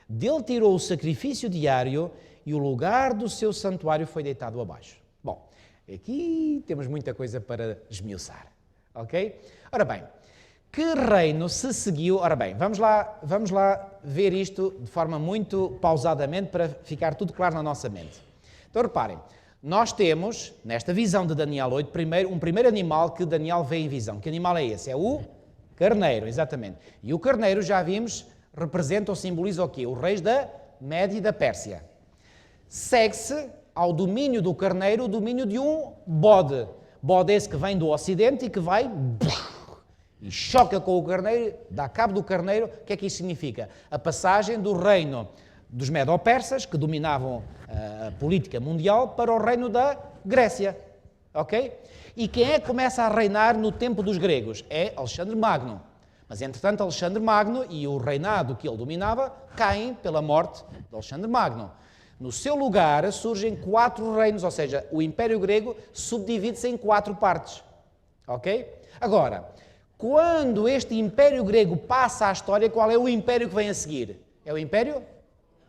Speaker 1: dele tirou o sacrifício diário e o lugar do seu santuário foi deitado abaixo. Bom, aqui temos muita coisa para esmiuçar, ok? Ora bem, que reino se seguiu? Ora bem, vamos lá ver isto de forma muito pausadamente para ficar tudo claro na nossa mente. Então reparem, nós temos, nesta visão de Daniel 8, um primeiro animal que Daniel vê em visão. Que animal é esse? É o carneiro, exatamente. E o carneiro, já vimos, representa ou simboliza o quê? Os reis da Média e da Pérsia. Segue-se ao domínio do carneiro o domínio de um bode. Bode esse que vem do ocidente e que vai e choca com o carneiro, dá cabo do carneiro. O que é que isso significa? A passagem do reino dos Medo-Persas, que dominavam a política mundial, para o reino da Grécia. Ok? E quem é que começa a reinar no tempo dos gregos? É Alexandre Magno. Mas, entretanto, Alexandre Magno e o reinado que ele dominava caem pela morte de Alexandre Magno. No seu lugar surgem 4 reinos, ou seja, o Império Grego subdivide-se em 4 partes. Ok? Agora, quando este Império Grego passa à história, qual é o império que vem a seguir? É o Império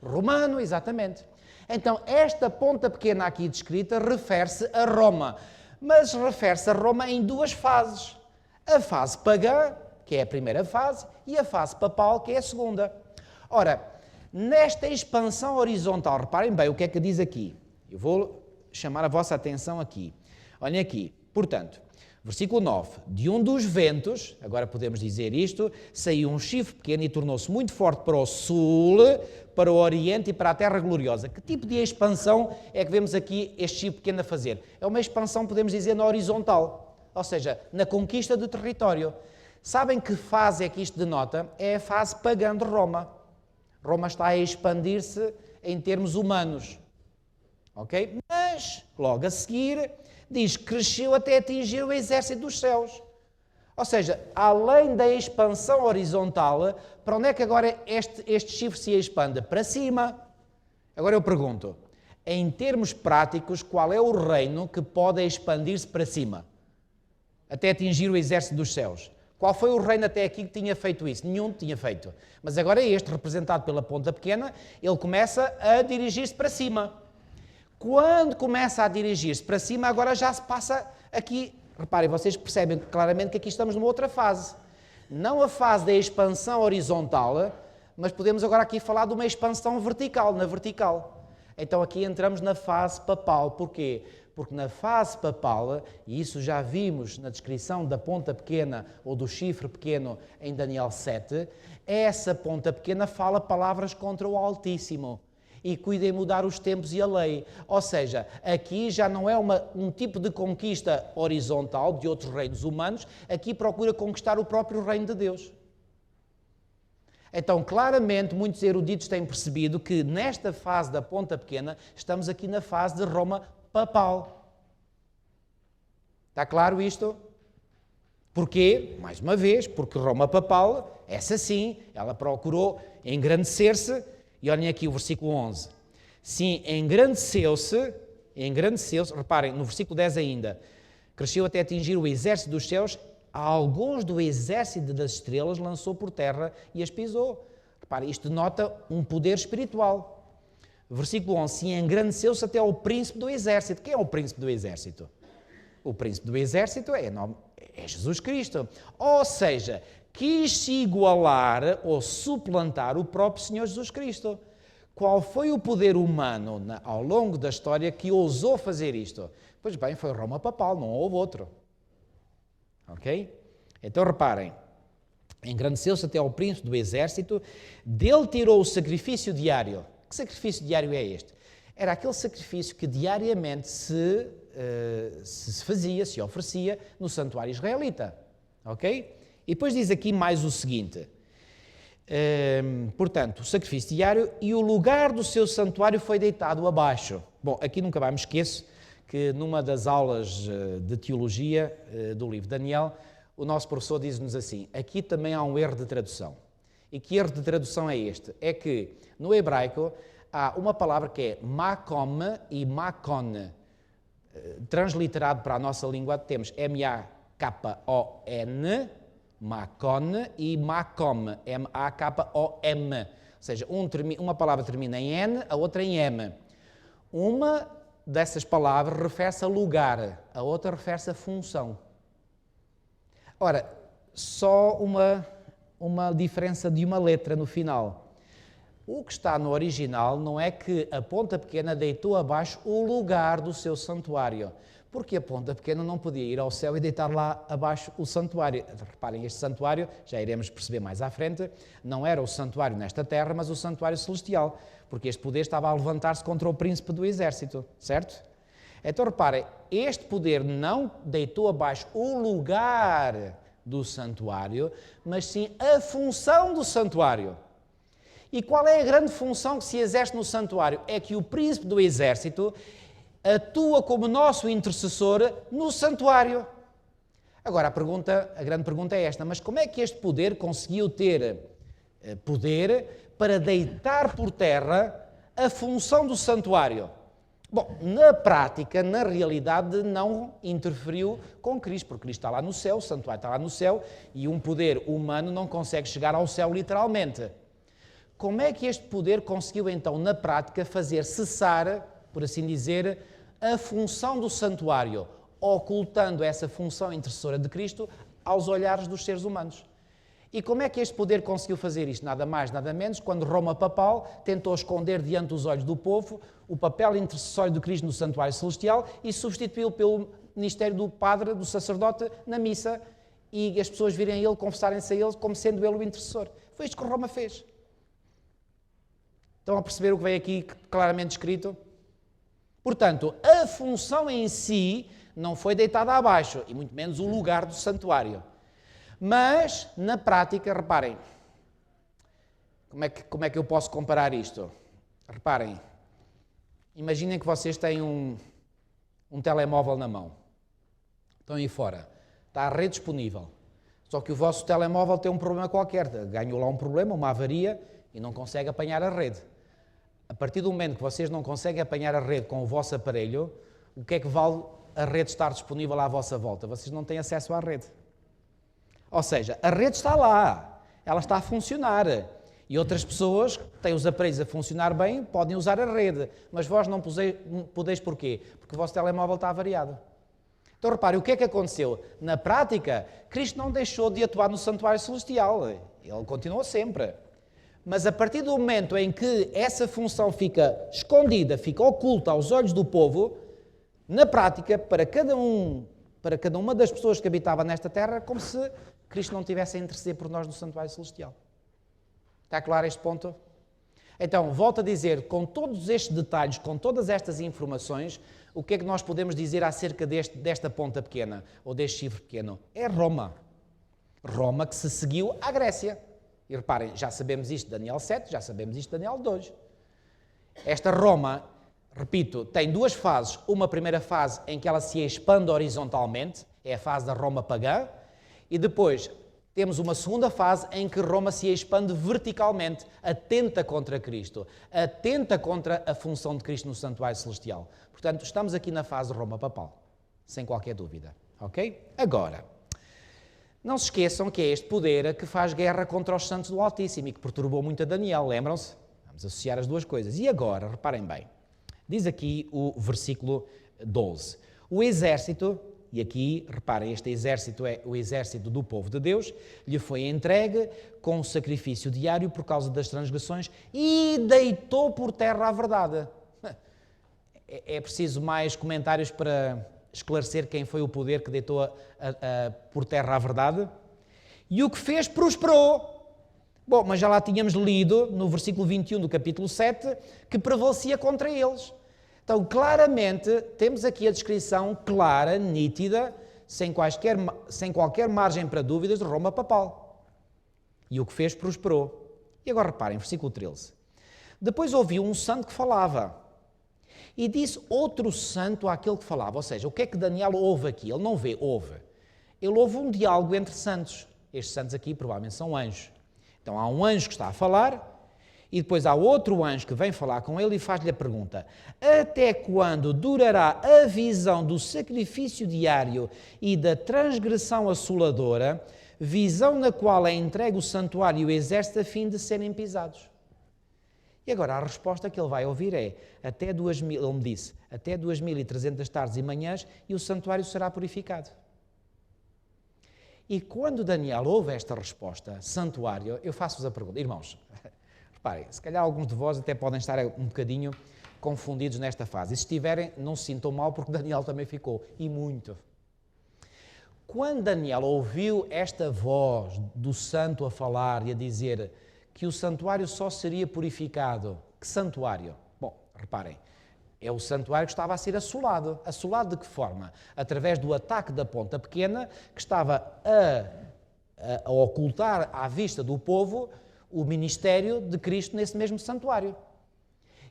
Speaker 1: Romano, exatamente. Então, esta ponta pequena aqui descrita refere-se a Roma, mas refere-se a Roma em 2 fases. A fase pagã, que é a primeira fase, e a fase papal, que é a segunda. Ora, nesta expansão horizontal, reparem bem o que é que diz aqui. Eu vou chamar a vossa atenção aqui. Olhem aqui, portanto, versículo 9. De um dos ventos, agora podemos dizer isto, saiu um chifre pequeno e tornou-se muito forte para o sul, para o oriente e para a terra gloriosa. Que tipo de expansão é que vemos aqui este chifre pequeno a fazer? É uma expansão, podemos dizer, na horizontal, ou seja, na conquista do território. Sabem que fase é que isto denota? É a fase pagã de Roma. Roma está a expandir-se em termos humanos. Ok? Mas, logo a seguir, diz que cresceu até atingir o exército dos céus. Ou seja, além da expansão horizontal, para onde é que agora este chifre se expande? Para cima. Agora eu pergunto, em termos práticos, qual é o reino que pode expandir-se para cima? Até atingir o exército dos céus. Qual foi o reino até aqui que tinha feito isso? Nenhum tinha feito. Mas agora este, representado pela ponta pequena, ele começa a dirigir-se para cima. Quando começa a dirigir-se para cima, agora já se passa aqui. Reparem, vocês percebem claramente que aqui estamos numa outra fase. Não a fase da expansão horizontal, mas podemos agora aqui falar de uma expansão vertical, na vertical. Então aqui entramos na fase papal. Porquê? Porque na fase papal, e isso já vimos na descrição da ponta pequena ou do chifre pequeno em Daniel 7, essa ponta pequena fala palavras contra o Altíssimo. E cuida em mudar os tempos e a lei. Ou seja, aqui já não é um tipo de conquista horizontal de outros reinos humanos, aqui procura conquistar o próprio reino de Deus. Então, claramente, muitos eruditos têm percebido que nesta fase da ponta pequena, estamos aqui na fase de Roma papal. Está claro isto? Porquê? Mais uma vez, porque Roma papal, essa sim, ela procurou engrandecer-se. E olhem aqui o versículo 11. Sim, engrandeceu-se, reparem, no versículo 10 ainda, cresceu até atingir o exército dos céus, alguns do exército das estrelas lançou por terra e as pisou. Reparem, isto denota um poder espiritual. Versículo 11, sim, engrandeceu-se até ao príncipe do exército. Quem é o príncipe do exército? O príncipe do exército é Jesus Cristo. Ou seja, quis se igualar ou suplantar o próprio Senhor Jesus Cristo. qual foi o poder humano ao longo da história que ousou fazer isto? Pois bem, foi Roma papal, não houve outro. Ok? Então reparem, engrandeceu-se até ao príncipe do exército, dele tirou o sacrifício diário. Que sacrifício diário é este? Era aquele sacrifício que diariamente se fazia, se oferecia no santuário israelita. Ok? E depois diz aqui mais o seguinte, portanto, o sacrifício diário e o lugar do seu santuário foi deitado abaixo. Bom, aqui nunca mais me esqueço que numa das aulas de teologia do livro de Daniel, o nosso professor diz-nos assim, aqui também há um erro de tradução. E que erro de tradução é este? É que no hebraico há uma palavra que é makom e makon. Transliterado para a nossa língua temos M-A-K-O-N, makon, e makom, M-A-K-O-M. Ou seja, uma palavra termina em N, a outra em M. Uma dessas palavras refere-se a lugar, a outra refere-se a função. Ora, só uma diferença de uma letra no final. O que está no original não é que a ponta pequena deitou abaixo o lugar do seu santuário, porque a ponta pequena não podia ir ao céu e deitar lá abaixo o santuário. Reparem, este santuário, já iremos perceber mais à frente, não era o santuário nesta terra, mas o santuário celestial, porque este poder estava a levantar-se contra o príncipe do exército, certo? Então reparem, este poder não deitou abaixo o lugar do santuário, mas sim a função do santuário. E qual é a grande função que se exerce no santuário? É que o príncipe do exército atua como nosso intercessor no santuário. Agora, a grande pergunta é esta, mas como é que este poder conseguiu ter poder para deitar por terra a função do santuário? Bom, na prática, na realidade, não interferiu com Cristo, porque Cristo está lá no céu, o santuário está lá no céu, e um poder humano não consegue chegar ao céu literalmente. Como é que este poder conseguiu, então, na prática, fazer cessar, por assim dizer, a função do santuário, ocultando essa função intercessora de Cristo aos olhares dos seres humanos? E como é que este poder conseguiu fazer isto? Nada mais, nada menos, quando Roma papal tentou esconder diante dos olhos do povo o papel intercessório de Cristo no santuário celestial e substituí-lo pelo ministério do padre, do sacerdote, na missa, e as pessoas virem a ele, confessarem-se a ele como sendo ele o intercessor. Foi isto que Roma fez. Estão a perceber o que vem aqui claramente escrito? Portanto, a função em si não foi deitada abaixo, e muito menos o lugar do santuário. Mas, na prática, reparem, como é que eu posso comparar isto? Reparem, imaginem que vocês têm um telemóvel na mão. Estão aí fora, está a rede disponível. Só que o vosso telemóvel tem um problema qualquer, ganhou lá um problema, uma avaria, e não consegue apanhar a rede. A partir do momento que vocês não conseguem apanhar a rede com o vosso aparelho, o que é que vale a rede estar disponível à vossa volta? Vocês não têm acesso à rede. Ou seja, a rede está lá, ela está a funcionar. E outras pessoas que têm os aparelhos a funcionar bem podem usar a rede. Mas vós não podeis porquê? Porque o vosso telemóvel está avariado. Então reparem, o que é que aconteceu? Na prática, Cristo não deixou de atuar no santuário celestial. Ele continuou sempre. Mas a partir do momento em que essa função fica escondida, fica oculta aos olhos do povo, na prática, para cada uma das pessoas que habitava nesta terra, é como se Cristo não tivesse a interceder por nós no santuário celestial. Está claro este ponto? Então, volto a dizer, com todos estes detalhes, com todas estas informações, o que é que nós podemos dizer acerca desta ponta pequena, ou deste chifre pequeno? É Roma. Roma que se seguiu à Grécia. E reparem, já sabemos isto de Daniel 7, já sabemos isto de Daniel 2. Esta Roma, repito, tem duas fases. Uma primeira fase em que ela se expande horizontalmente, é a fase da Roma pagã, e depois temos uma segunda fase em que Roma se expande verticalmente, atenta contra Cristo, atenta contra a função de Cristo no santuário celestial. Portanto, estamos aqui na fase Roma papal, sem qualquer dúvida. Ok? Agora, não se esqueçam que é este poder que faz guerra contra os santos do Altíssimo e que perturbou muito a Daniel, lembram-se? Vamos associar as duas coisas. E agora, reparem bem, diz aqui o versículo 12. O exército e aqui, reparem, este exército é o exército do povo de Deus, lhe foi entregue com sacrifício diário por causa das transgressões e deitou por terra a verdade. É preciso mais comentários para esclarecer quem foi o poder que deitou por terra a verdade? E o que fez prosperou. Bom, mas já lá tínhamos lido no versículo 21 do capítulo 7 que prevalecia contra eles. Então, claramente, temos aqui a descrição clara, nítida, sem qualquer margem para dúvidas de Roma papal. E o que fez prosperou. E agora reparem, versículo 13. Depois ouviu um santo que falava. E disse outro santo àquele que falava. Ou seja, o que é que Daniel ouve aqui? Ele não vê, ouve. Ele ouve um diálogo entre santos. Estes santos aqui provavelmente são anjos. Então há um anjo que está a falar e depois há outro anjo que vem falar com ele e faz-lhe a pergunta: até quando durará a visão do sacrifício diário e da transgressão assoladora, visão na qual é entregue o santuário e o exército a fim de serem pisados? E agora a resposta que ele vai ouvir é: ele me disse, até 2300 tardes e manhãs e o santuário será purificado. E quando Daniel ouve esta resposta, santuário, eu faço-vos a pergunta, irmãos, reparem, se calhar alguns de vós até podem estar um bocadinho confundidos nesta fase. E se estiverem, não se sintam mal, porque Daniel também ficou, e muito. Quando Daniel ouviu esta voz do santo a falar e a dizer que o santuário só seria purificado, que santuário? Bom, reparem, é o santuário que estava a ser assolado. Assolado de que forma? Através do ataque da ponta pequena, que estava a ocultar à vista do povo o ministério de Cristo nesse mesmo santuário.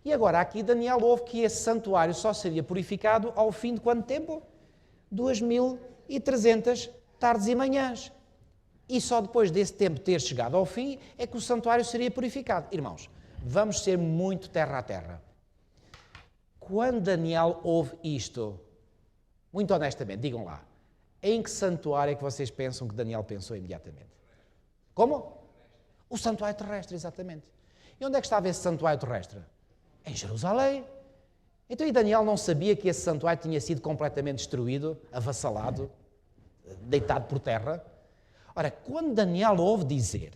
Speaker 1: E agora aqui Daniel ouve que esse santuário só seria purificado ao fim de quanto tempo? 2300 tardes e manhãs. E só depois desse tempo ter chegado ao fim é que o santuário seria purificado. Irmãos, vamos ser muito terra a terra. Quando Daniel ouve isto, muito honestamente, digam lá, em que santuário é que vocês pensam que Daniel pensou imediatamente? Como? O santuário terrestre, exatamente. E onde é que estava esse santuário terrestre? Em Jerusalém. Então, e Daniel não sabia que esse santuário tinha sido completamente destruído, avassalado, deitado por terra? Ora, quando Daniel ouve dizer,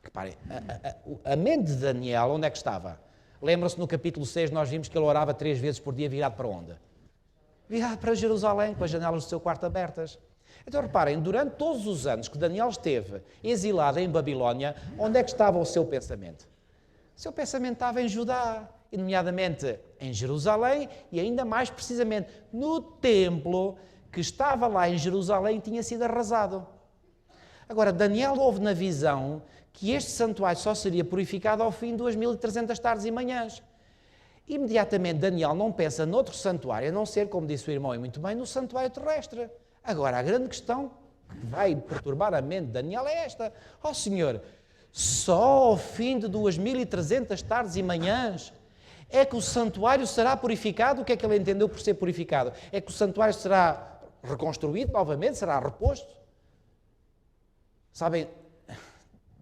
Speaker 1: reparem, a mente de Daniel, onde é que estava? Lembram-se no capítulo 6, nós vimos que ele orava 3 vezes por dia, virado para onde? Virado para Jerusalém, com as janelas do seu quarto abertas. Então reparem, durante todos os anos que Daniel esteve exilado em Babilónia, onde é que estava o seu pensamento? O seu pensamento estava em Judá, e nomeadamente em Jerusalém, e ainda mais precisamente no templo que estava lá em Jerusalém, tinha sido arrasado. Agora, Daniel ouve na visão que este santuário só seria purificado ao fim de 2300 tardes e manhãs. Imediatamente Daniel não pensa noutro santuário, a não ser, como disse o irmão e muito bem, no santuário terrestre. Agora, a grande questão que vai perturbar a mente de Daniel é esta: ó Senhor, só ao fim de 2300 tardes e manhãs é que o santuário será purificado? O que é que ele entendeu por ser purificado? É que o santuário será reconstruído novamente, será reposto? Sabem,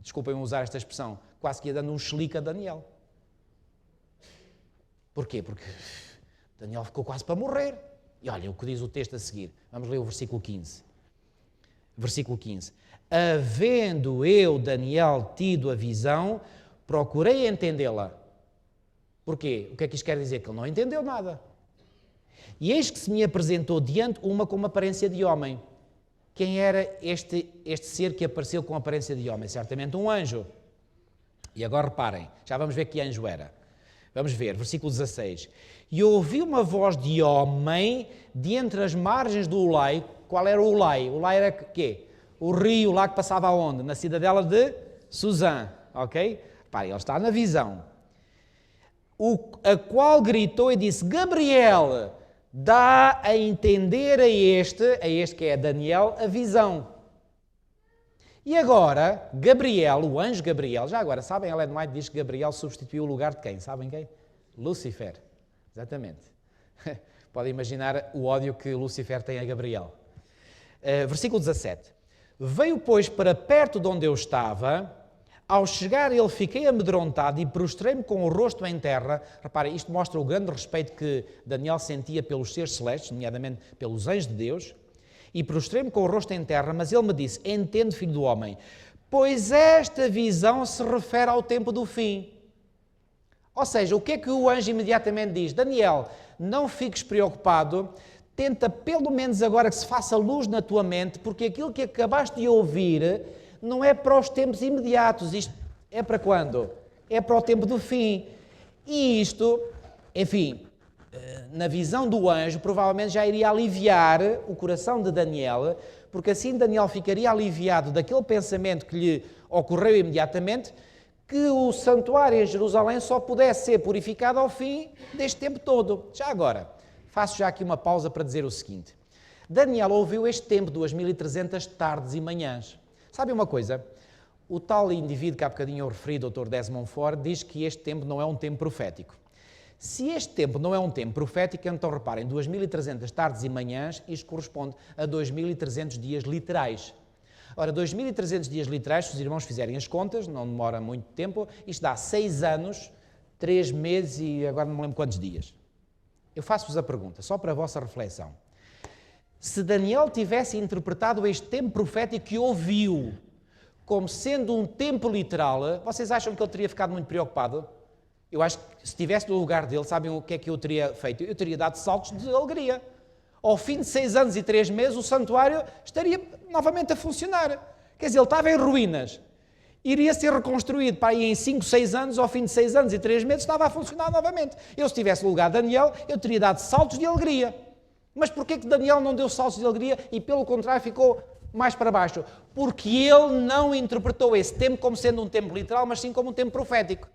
Speaker 1: desculpem usar esta expressão, quase que ia dando um chilique a Daniel. Porquê? Porque Daniel ficou quase para morrer. E olha o que diz o texto a seguir. Vamos ler o versículo 15. Versículo 15. Havendo eu, Daniel, tido a visão, procurei entendê-la. Porquê? O que é que isto quer dizer? Que ele não entendeu nada. E eis que se me apresentou diante uma com uma aparência de homem. Quem era este ser que apareceu com a aparência de homem? Certamente um anjo. E agora reparem, já vamos ver que anjo era. Vamos ver, versículo 16. E ouvi uma voz de homem de entre as margens do Ulai. Qual era o Ulai? O Ulai era o quê? O rio lá que passava aonde? Na cidadela de Suzã. Ok? Reparem, ele está na visão. A qual gritou e disse: Gabriel, dá a entender a este que é Daniel, a visão. E agora, Gabriel, o anjo Gabriel, já agora, sabem, Ellen White diz que Gabriel substituiu o lugar de quem? Sabem quem? Lúcifer. Exatamente. Podem imaginar o ódio que Lúcifer tem a Gabriel. Versículo 17. Veio, pois, para perto de onde eu estava. Ao chegar ele, fiquei amedrontado e prostrei-me com o rosto em terra. Reparem, isto mostra o grande respeito que Daniel sentia pelos seres celestes, nomeadamente pelos anjos de Deus. e prostrei-me com o rosto em terra, mas ele me disse, entende, filho do homem, pois esta visão se refere ao tempo do fim. Ou seja, o que é que o anjo imediatamente diz? Daniel, não fiques preocupado, tenta pelo menos agora que se faça luz na tua mente, porque aquilo que acabaste de ouvir não é para os tempos imediatos, isto é para quando? É para o tempo do fim. E isto, enfim, na visão do anjo, provavelmente já iria aliviar o coração de Daniel, porque assim Daniel ficaria aliviado daquele pensamento que lhe ocorreu imediatamente, que o santuário em Jerusalém só pudesse ser purificado ao fim deste tempo todo. Já agora, faço já aqui uma pausa para dizer o seguinte. Daniel ouviu este tempo, 2300 tardes e manhãs. Sabe uma coisa? O tal indivíduo que há bocadinho eu referi, Dr. Desmond Ford, diz que este tempo não é um tempo profético. Se este tempo não é um tempo profético, então reparem, 2300 tardes e manhãs, isto corresponde a 2300 dias literais. Ora, 2300 dias literais, se os irmãos fizerem as contas, não demora muito tempo, isto dá 6 anos, 3 meses e agora não me lembro quantos dias. Eu faço-vos a pergunta, só para a vossa reflexão. Se Daniel tivesse interpretado este tempo profético que ouviu como sendo um tempo literal, vocês acham que ele teria ficado muito preocupado? Eu acho que se estivesse no lugar dele, sabem o que é que eu teria feito? Eu teria dado saltos de alegria. Ao fim de 6 anos e 3 meses, o santuário estaria novamente a funcionar. Quer dizer, ele estava em ruínas. Iria ser reconstruído para aí em 5, 6 anos, ao fim de 6 anos e 3 meses, estava a funcionar novamente. Eu, se estivesse no lugar de Daniel, eu teria dado saltos de alegria. Mas porquê que Daniel não deu saltos de alegria e, pelo contrário, ficou mais para baixo? Porque ele não interpretou esse tempo como sendo um tempo literal, mas sim como um tempo profético.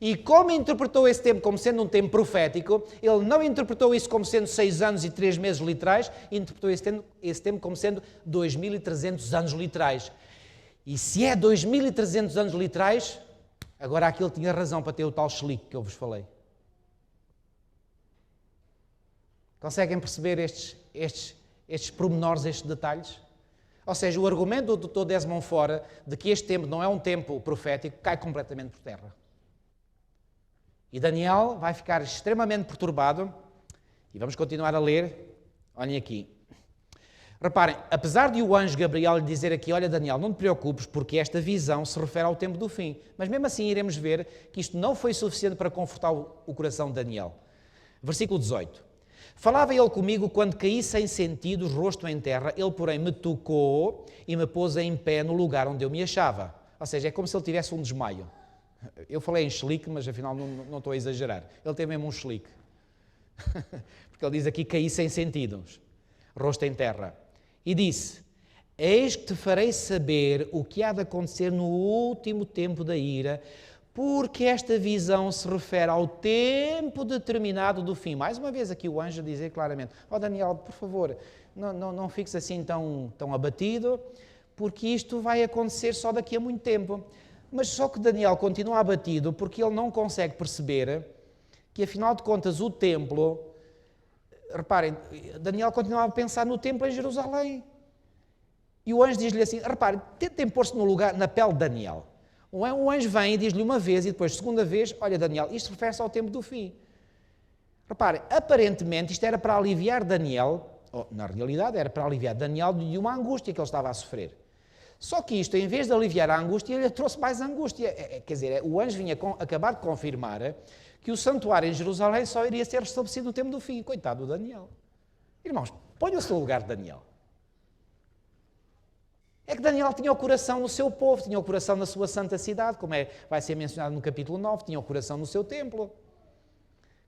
Speaker 1: E como interpretou esse tempo como sendo um tempo profético, ele não interpretou isso como sendo 6 anos e 3 meses literais, interpretou esse tempo como sendo 2300 anos literais. E se é 2300 anos literais, agora aqui ele tinha razão para ter o tal chelique que eu vos falei. Conseguem perceber estes pormenores, estes detalhes? Ou seja, o argumento do Dr. Desmond Fora de que este tempo não é um tempo profético cai completamente por terra. E Daniel vai ficar extremamente perturbado. E vamos continuar a ler. Olhem aqui. Reparem, apesar de o anjo Gabriel lhe dizer aqui, olha Daniel, não te preocupes porque esta visão se refere ao tempo do fim. Mas mesmo assim iremos ver que isto não foi suficiente para confortar o coração de Daniel. Versículo 18. Falava ele comigo quando caí sem sentidos, rosto em terra. Ele, porém, me tocou e me pôs em pé no lugar onde eu me achava. Ou seja, é como se ele tivesse um desmaio. Eu falei em chelique, mas afinal não estou a exagerar. Ele tem mesmo um chelique. Porque ele diz aqui, caí sem sentidos, rosto em terra. E disse, eis que te farei saber o que há de acontecer no último tempo da ira, porque esta visão se refere ao tempo determinado do fim. Mais uma vez aqui o anjo a dizer claramente, Daniel, por favor, não fiques assim tão abatido, porque isto vai acontecer só daqui a muito tempo. Mas só que Daniel continua abatido porque ele não consegue perceber que, afinal de contas, o templo... Reparem, Daniel continuava a pensar no templo em Jerusalém. E o anjo diz-lhe assim, reparem, tentem pôr-se no lugar, na pele de Daniel. O anjo vem e diz-lhe uma vez e depois, segunda vez, olha Daniel, isto refere-se ao tempo do fim. Reparem, aparentemente isto era para aliviar Daniel, ou, na realidade era para aliviar Daniel de uma angústia que ele estava a sofrer. Só que isto, em vez de aliviar a angústia, ele trouxe mais angústia. Quer dizer, o anjo vinha acabar de confirmar que o santuário em Jerusalém só iria ser restabelecido no tempo do fim. Coitado do Daniel. Irmãos, ponham-se no lugar de Daniel. É que Daniel tinha o coração no seu povo, tinha o coração na sua santa cidade, como vai ser mencionado no capítulo 9, tinha o coração no seu templo.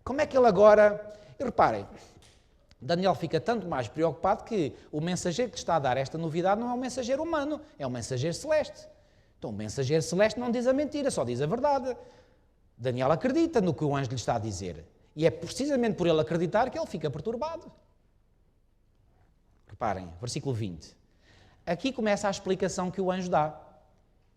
Speaker 1: Como é que ele agora... E reparem, Daniel fica tanto mais preocupado que o mensageiro que está a dar esta novidade não é um mensageiro humano, é um mensageiro celeste. Então o mensageiro celeste não diz a mentira, só diz a verdade. Daniel acredita no que o anjo lhe está a dizer. E é precisamente por ele acreditar que ele fica perturbado. Reparem, versículo 20. Aqui começa a explicação que o anjo dá.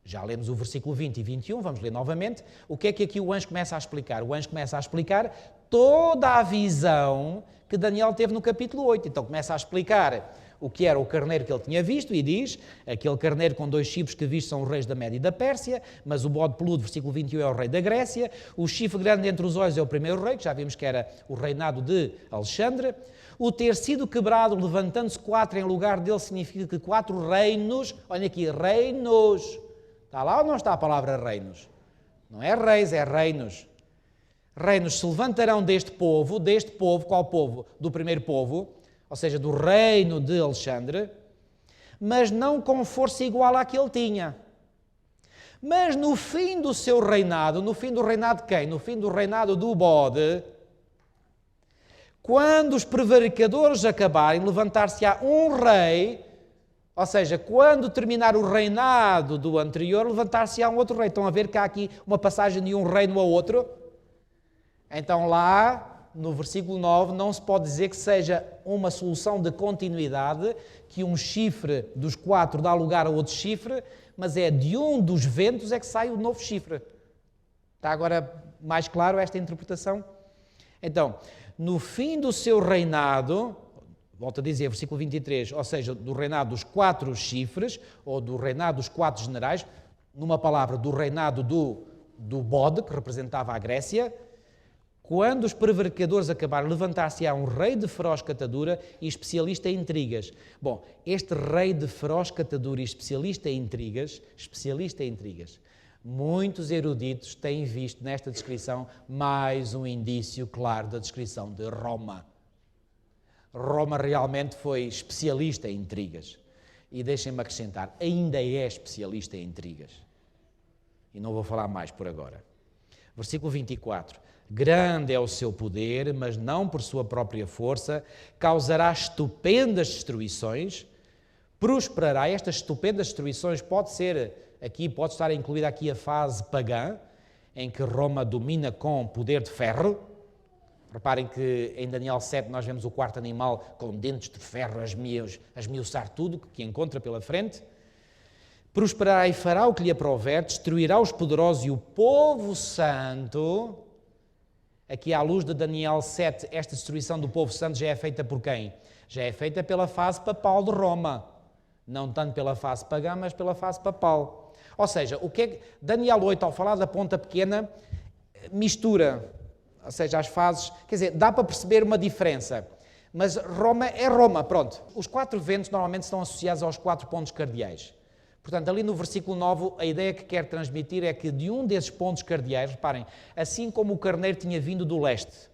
Speaker 1: Já lemos o versículo 20 e 21, vamos ler novamente. O que é que aqui o anjo começa a explicar? O anjo começa a explicar toda a visão que Daniel teve no capítulo 8. Então começa a explicar
Speaker 2: o que era o carneiro que ele tinha visto, e diz, aquele carneiro com 2 chifres que visto são os reis da Média e da Pérsia, mas o bode peludo, versículo 21, é o rei da Grécia, o chifre grande entre os olhos é o primeiro rei, que já vimos que era o reinado de Alexandre, o ter sido quebrado, levantando-se 4 em lugar dele, significa que 4 reinos, olha aqui, reinos, está lá ou não está a palavra reinos? Não é reis, é reinos. Reinos se levantarão deste povo, qual povo? Do primeiro povo, ou seja, do reino de Alexandre, mas não com força igual à que ele tinha. Mas no fim do seu reinado, no fim do reinado de quem? No fim do reinado do bode, quando os prevaricadores acabarem, levantar-se-á um rei, ou seja, quando terminar o reinado do anterior, levantar-se-á um outro rei. Estão a ver que há aqui uma passagem de um reino a outro? Então lá, no versículo 9, não se pode dizer que seja uma solução de continuidade, que um chifre dos 4 dá lugar a outro chifre, mas é de um dos ventos é que sai o novo chifre. Está agora mais claro esta interpretação? Então, no fim do seu reinado, volto a dizer, versículo 23, ou seja, do reinado dos 4 chifres, ou do reinado dos 4 generais, numa palavra, do reinado do bode, que representava a Grécia, quando os prevaricadores acabarem, levantar-se-á um rei de feroz catadura e especialista em intrigas. Bom, este rei de feroz catadura e especialista em intrigas, muitos eruditos têm visto nesta descrição mais um indício claro da descrição de Roma. Roma realmente foi especialista em intrigas. E deixem-me acrescentar, ainda é especialista em intrigas. E não vou falar mais por agora. Versículo 24. Grande é o seu poder, mas não por sua própria força, causará estupendas destruições, prosperará. Estas estupendas destruições pode estar incluída aqui a fase pagã, em que Roma domina com poder de ferro. Reparem que em Daniel 7 nós vemos o 4º animal com dentes de ferro a esmiuçar tudo que encontra pela frente. Prosperará e fará o que lhe aprouver, destruirá os poderosos e o povo santo. Aqui à luz de Daniel 7, esta destruição do povo santo já é feita por quem? Já é feita pela fase papal de Roma. Não tanto pela fase pagã, mas pela fase papal. Ou seja, o que é que Daniel 8, ao falar da ponta pequena, mistura, ou seja, as fases, quer dizer, dá para perceber uma diferença. Mas Roma é Roma, pronto. Os 4 ventos normalmente estão associados aos 4 pontos cardeais. Portanto, ali no versículo 9, a ideia que quer transmitir é que de um desses pontos cardeais, reparem, assim como o carneiro tinha vindo do leste,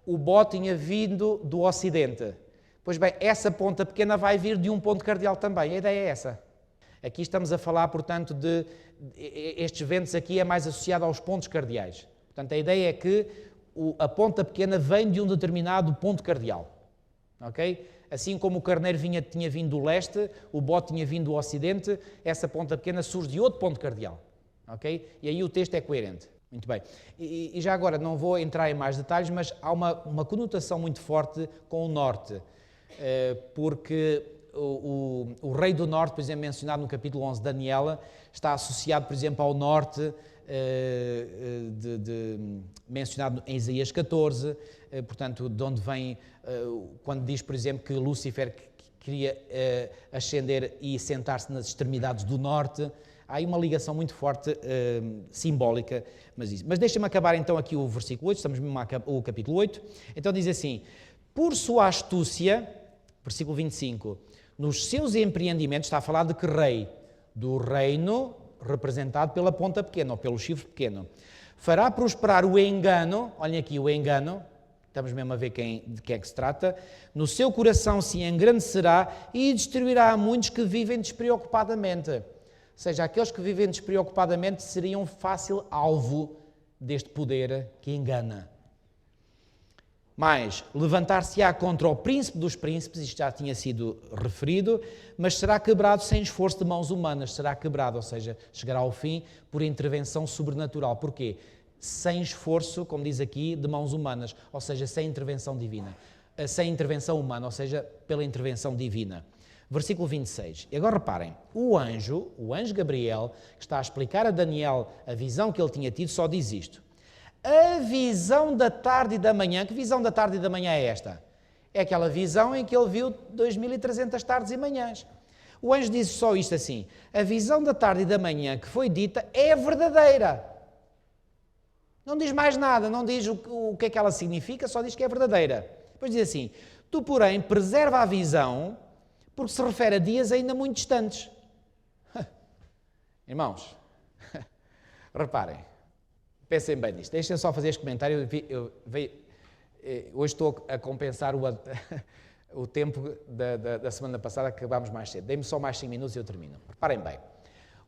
Speaker 2: o bode tinha vindo do ocidente. Pois bem, essa ponta pequena vai vir de um ponto cardeal também. A ideia é essa. Aqui estamos a falar, portanto, de estes ventos aqui é mais associado aos pontos cardeais. Portanto, a ideia é que a ponta pequena vem de um determinado ponto cardeal. Ok? Assim como o carneiro tinha vindo do leste, o bode tinha vindo do ocidente, essa ponta pequena surge de outro ponto cardeal. Ok? E aí o texto é coerente. Muito bem. E já agora, não vou entrar em mais detalhes, mas há uma conotação muito forte com o norte, porque o rei do norte, por exemplo, mencionado no capítulo 11 de Daniel, está associado, por exemplo, ao norte, mencionado em Isaías 14, portanto, de onde vem, quando diz, por exemplo, que Lúcifer queria ascender e sentar-se nas extremidades do norte. Há aí uma ligação muito forte, simbólica, mas deixa-me acabar então aqui o versículo 8, estamos mesmo o capítulo 8. Então diz assim: por sua astúcia, versículo 25, nos seus empreendimentos, está a falar de que rei? Do reino representado pela ponta pequena, ou pelo chifre pequeno. Fará prosperar o engano, olhem aqui o engano, estamos mesmo a ver de quem é que se trata, no seu coração se engrandecerá e destruirá a muitos que vivem despreocupadamente. Ou seja, aqueles que vivem despreocupadamente seriam fácil alvo deste poder que engana. Mas levantar-se-á contra o príncipe dos príncipes, isto já tinha sido referido, mas será quebrado sem esforço de mãos humanas, será quebrado, ou seja, chegará ao fim por intervenção sobrenatural. Porquê? Sem esforço, como diz aqui, de mãos humanas, ou seja, sem intervenção divina, sem intervenção humana, ou seja, pela intervenção divina. Versículo 26. E agora reparem, o anjo Gabriel, que está a explicar a Daniel a visão que ele tinha tido, só diz isto. A visão da tarde e da manhã, que visão da tarde e da manhã é esta? É aquela visão em que ele viu 2300 tardes e manhãs. O anjo diz só isto assim: a visão da tarde e da manhã que foi dita é verdadeira. Não diz mais nada, não diz o que é que ela significa, só diz que é verdadeira. Depois diz assim: tu, porém, preserva a visão, porque se refere a dias ainda muito distantes. Irmãos, reparem, pensem bem nisto. Deixem só fazer este comentário. Hoje estou a compensar o tempo da semana passada, que acabámos mais cedo. Deem-me só mais 5 minutos e eu termino. Reparem bem.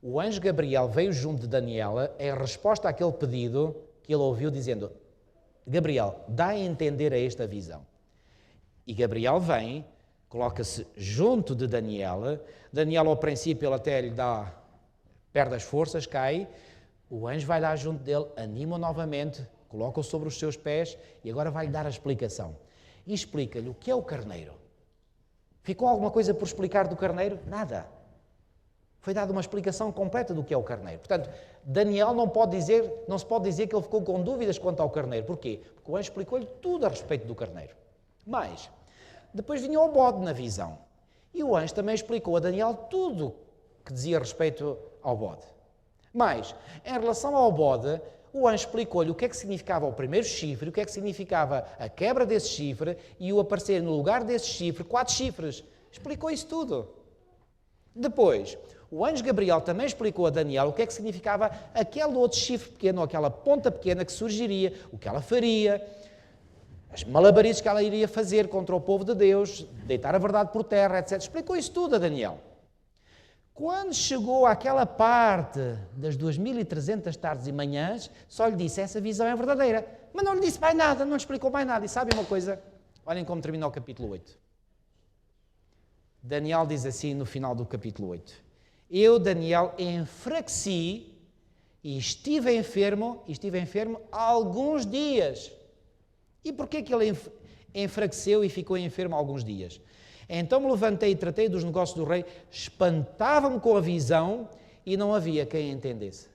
Speaker 2: O anjo Gabriel veio junto de Daniela em resposta àquele pedido que ele ouviu, dizendo: Gabriel, dá a entender a esta visão. E Gabriel vem, coloca-se junto de Daniela. Daniela, ao princípio, ele até lhe dá, perde as forças, cai. O anjo vai lá junto dele, anima-o novamente, coloca-o sobre os seus pés e agora vai-lhe dar a explicação. E explica-lhe o que é o carneiro. Ficou alguma coisa por explicar do carneiro? Nada. Foi dada uma explicação completa do que é o carneiro. Portanto, Daniel não se pode dizer que ele ficou com dúvidas quanto ao carneiro. Porquê? Porque o anjo explicou-lhe tudo a respeito do carneiro. Mas, depois vinha o bode na visão. E o anjo também explicou a Daniel tudo que dizia a respeito ao bode. Mas, em relação ao bode, o anjo explicou-lhe o que é que significava o primeiro chifre, o que é que significava a quebra desse chifre e o aparecer no lugar desse chifre 4 chifres. Explicou isso tudo. Depois, o anjo Gabriel também explicou a Daniel o que é que significava aquele outro chifre pequeno, ou aquela ponta pequena que surgiria, o que ela faria, as malabaristas que ela iria fazer contra o povo de Deus, deitar a verdade por terra, etc. Explicou isso tudo a Daniel. Quando chegou àquela parte das 2300 tardes e manhãs, só lhe disse: essa visão é verdadeira. Mas não lhe disse mais nada, não lhe explicou mais nada. E sabem uma coisa? Olhem como termina o capítulo 8. Daniel diz assim no final do capítulo 8: eu, Daniel, enfraqueci e estive enfermo há alguns dias. E porquê que ele enfraqueceu e ficou enfermo há alguns dias? Então me levantei e tratei dos negócios do rei, espantava-me com a visão e não havia quem entendesse.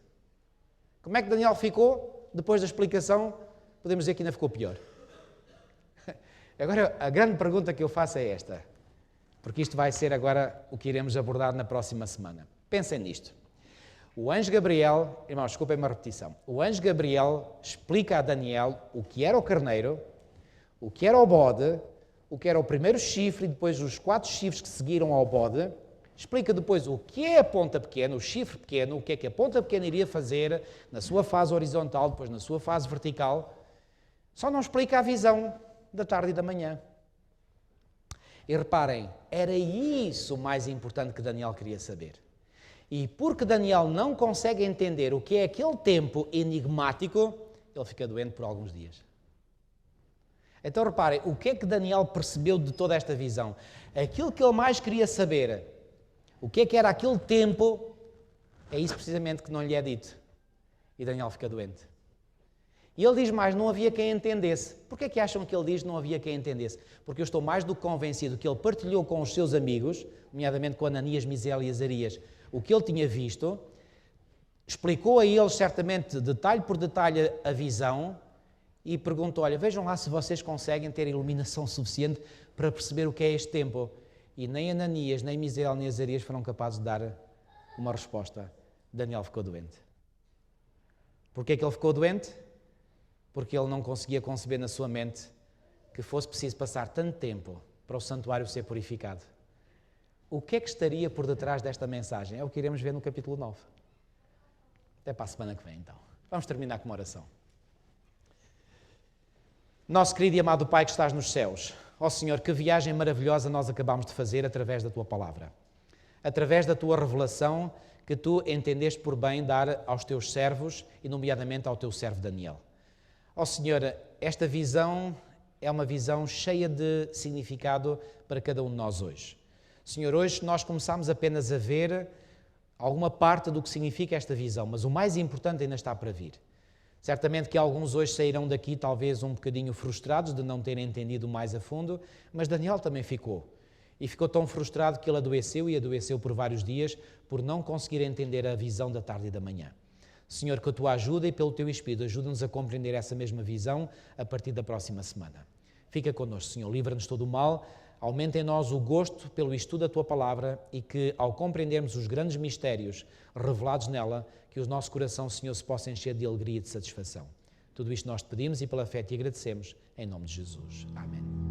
Speaker 2: Como é que Daniel ficou? Depois da explicação, podemos dizer que ainda ficou pior. Agora, a grande pergunta que eu faço é esta, porque isto vai ser agora o que iremos abordar na próxima semana. Pensem nisto. O anjo Gabriel, irmãos, desculpem-me a repetição, o anjo Gabriel explica a Daniel o que era o carneiro, o que era o bode, o que era o primeiro chifre e depois os 4 chifres que seguiram ao bode. Explica depois o que é a ponta pequena, o chifre pequeno, o que é que a ponta pequena iria fazer na sua fase horizontal, depois na sua fase vertical. Só não explica a visão da tarde e da manhã. E reparem, era isso o mais importante que Daniel queria saber. E porque Daniel não consegue entender o que é aquele tempo enigmático, ele fica doente por alguns dias. Então reparem, o que é que Daniel percebeu de toda esta visão? Aquilo que ele mais queria saber, o que é que era aquele tempo, é isso precisamente que não lhe é dito. E Daniel fica doente. E ele diz mais: não havia quem entendesse. Porquê é que acham que ele diz não havia quem entendesse? Porque eu estou mais do que convencido que ele partilhou com os seus amigos, nomeadamente com Ananias, Misael e Azarias, o que ele tinha visto, explicou a eles certamente detalhe por detalhe a visão e perguntou: olha, vejam lá se vocês conseguem ter iluminação suficiente para perceber o que é este tempo. E nem Ananias, nem Misael, nem Azarias foram capazes de dar uma resposta. Daniel ficou doente. Porquê é que ele ficou doente? Porque ele não conseguia conceber na sua mente que fosse preciso passar tanto tempo para o santuário ser purificado. O que é que estaria por detrás desta mensagem? É o que iremos ver no capítulo 9. Até para a semana que vem, então. Vamos terminar com uma oração. Nosso querido e amado Pai que estás nos céus, ó Senhor, que viagem maravilhosa nós acabamos de fazer através da Tua Palavra. Através da Tua revelação que Tu entendeste por bem dar aos Teus servos e nomeadamente ao Teu servo Daniel. Ó Senhor, esta visão é uma visão cheia de significado para cada um de nós hoje. Senhor, hoje nós começamos apenas a ver alguma parte do que significa esta visão, mas o mais importante ainda está para vir. Certamente que alguns hoje sairão daqui talvez um bocadinho frustrados de não terem entendido mais a fundo, mas Daniel também ficou. E ficou tão frustrado que ele adoeceu e adoeceu por vários dias por não conseguir entender a visão da tarde e da manhã. Senhor, com a Tua ajuda e pelo Teu Espírito, ajuda-nos a compreender essa mesma visão a partir da próxima semana. Fica connosco, Senhor, livra-nos todo o mal, aumenta em nós o gosto pelo estudo da Tua Palavra e que, ao compreendermos os grandes mistérios revelados nela, que o nosso coração, Senhor, se possa encher de alegria e de satisfação. Tudo isto nós te pedimos e pela fé te agradecemos, em nome de Jesus. Amém.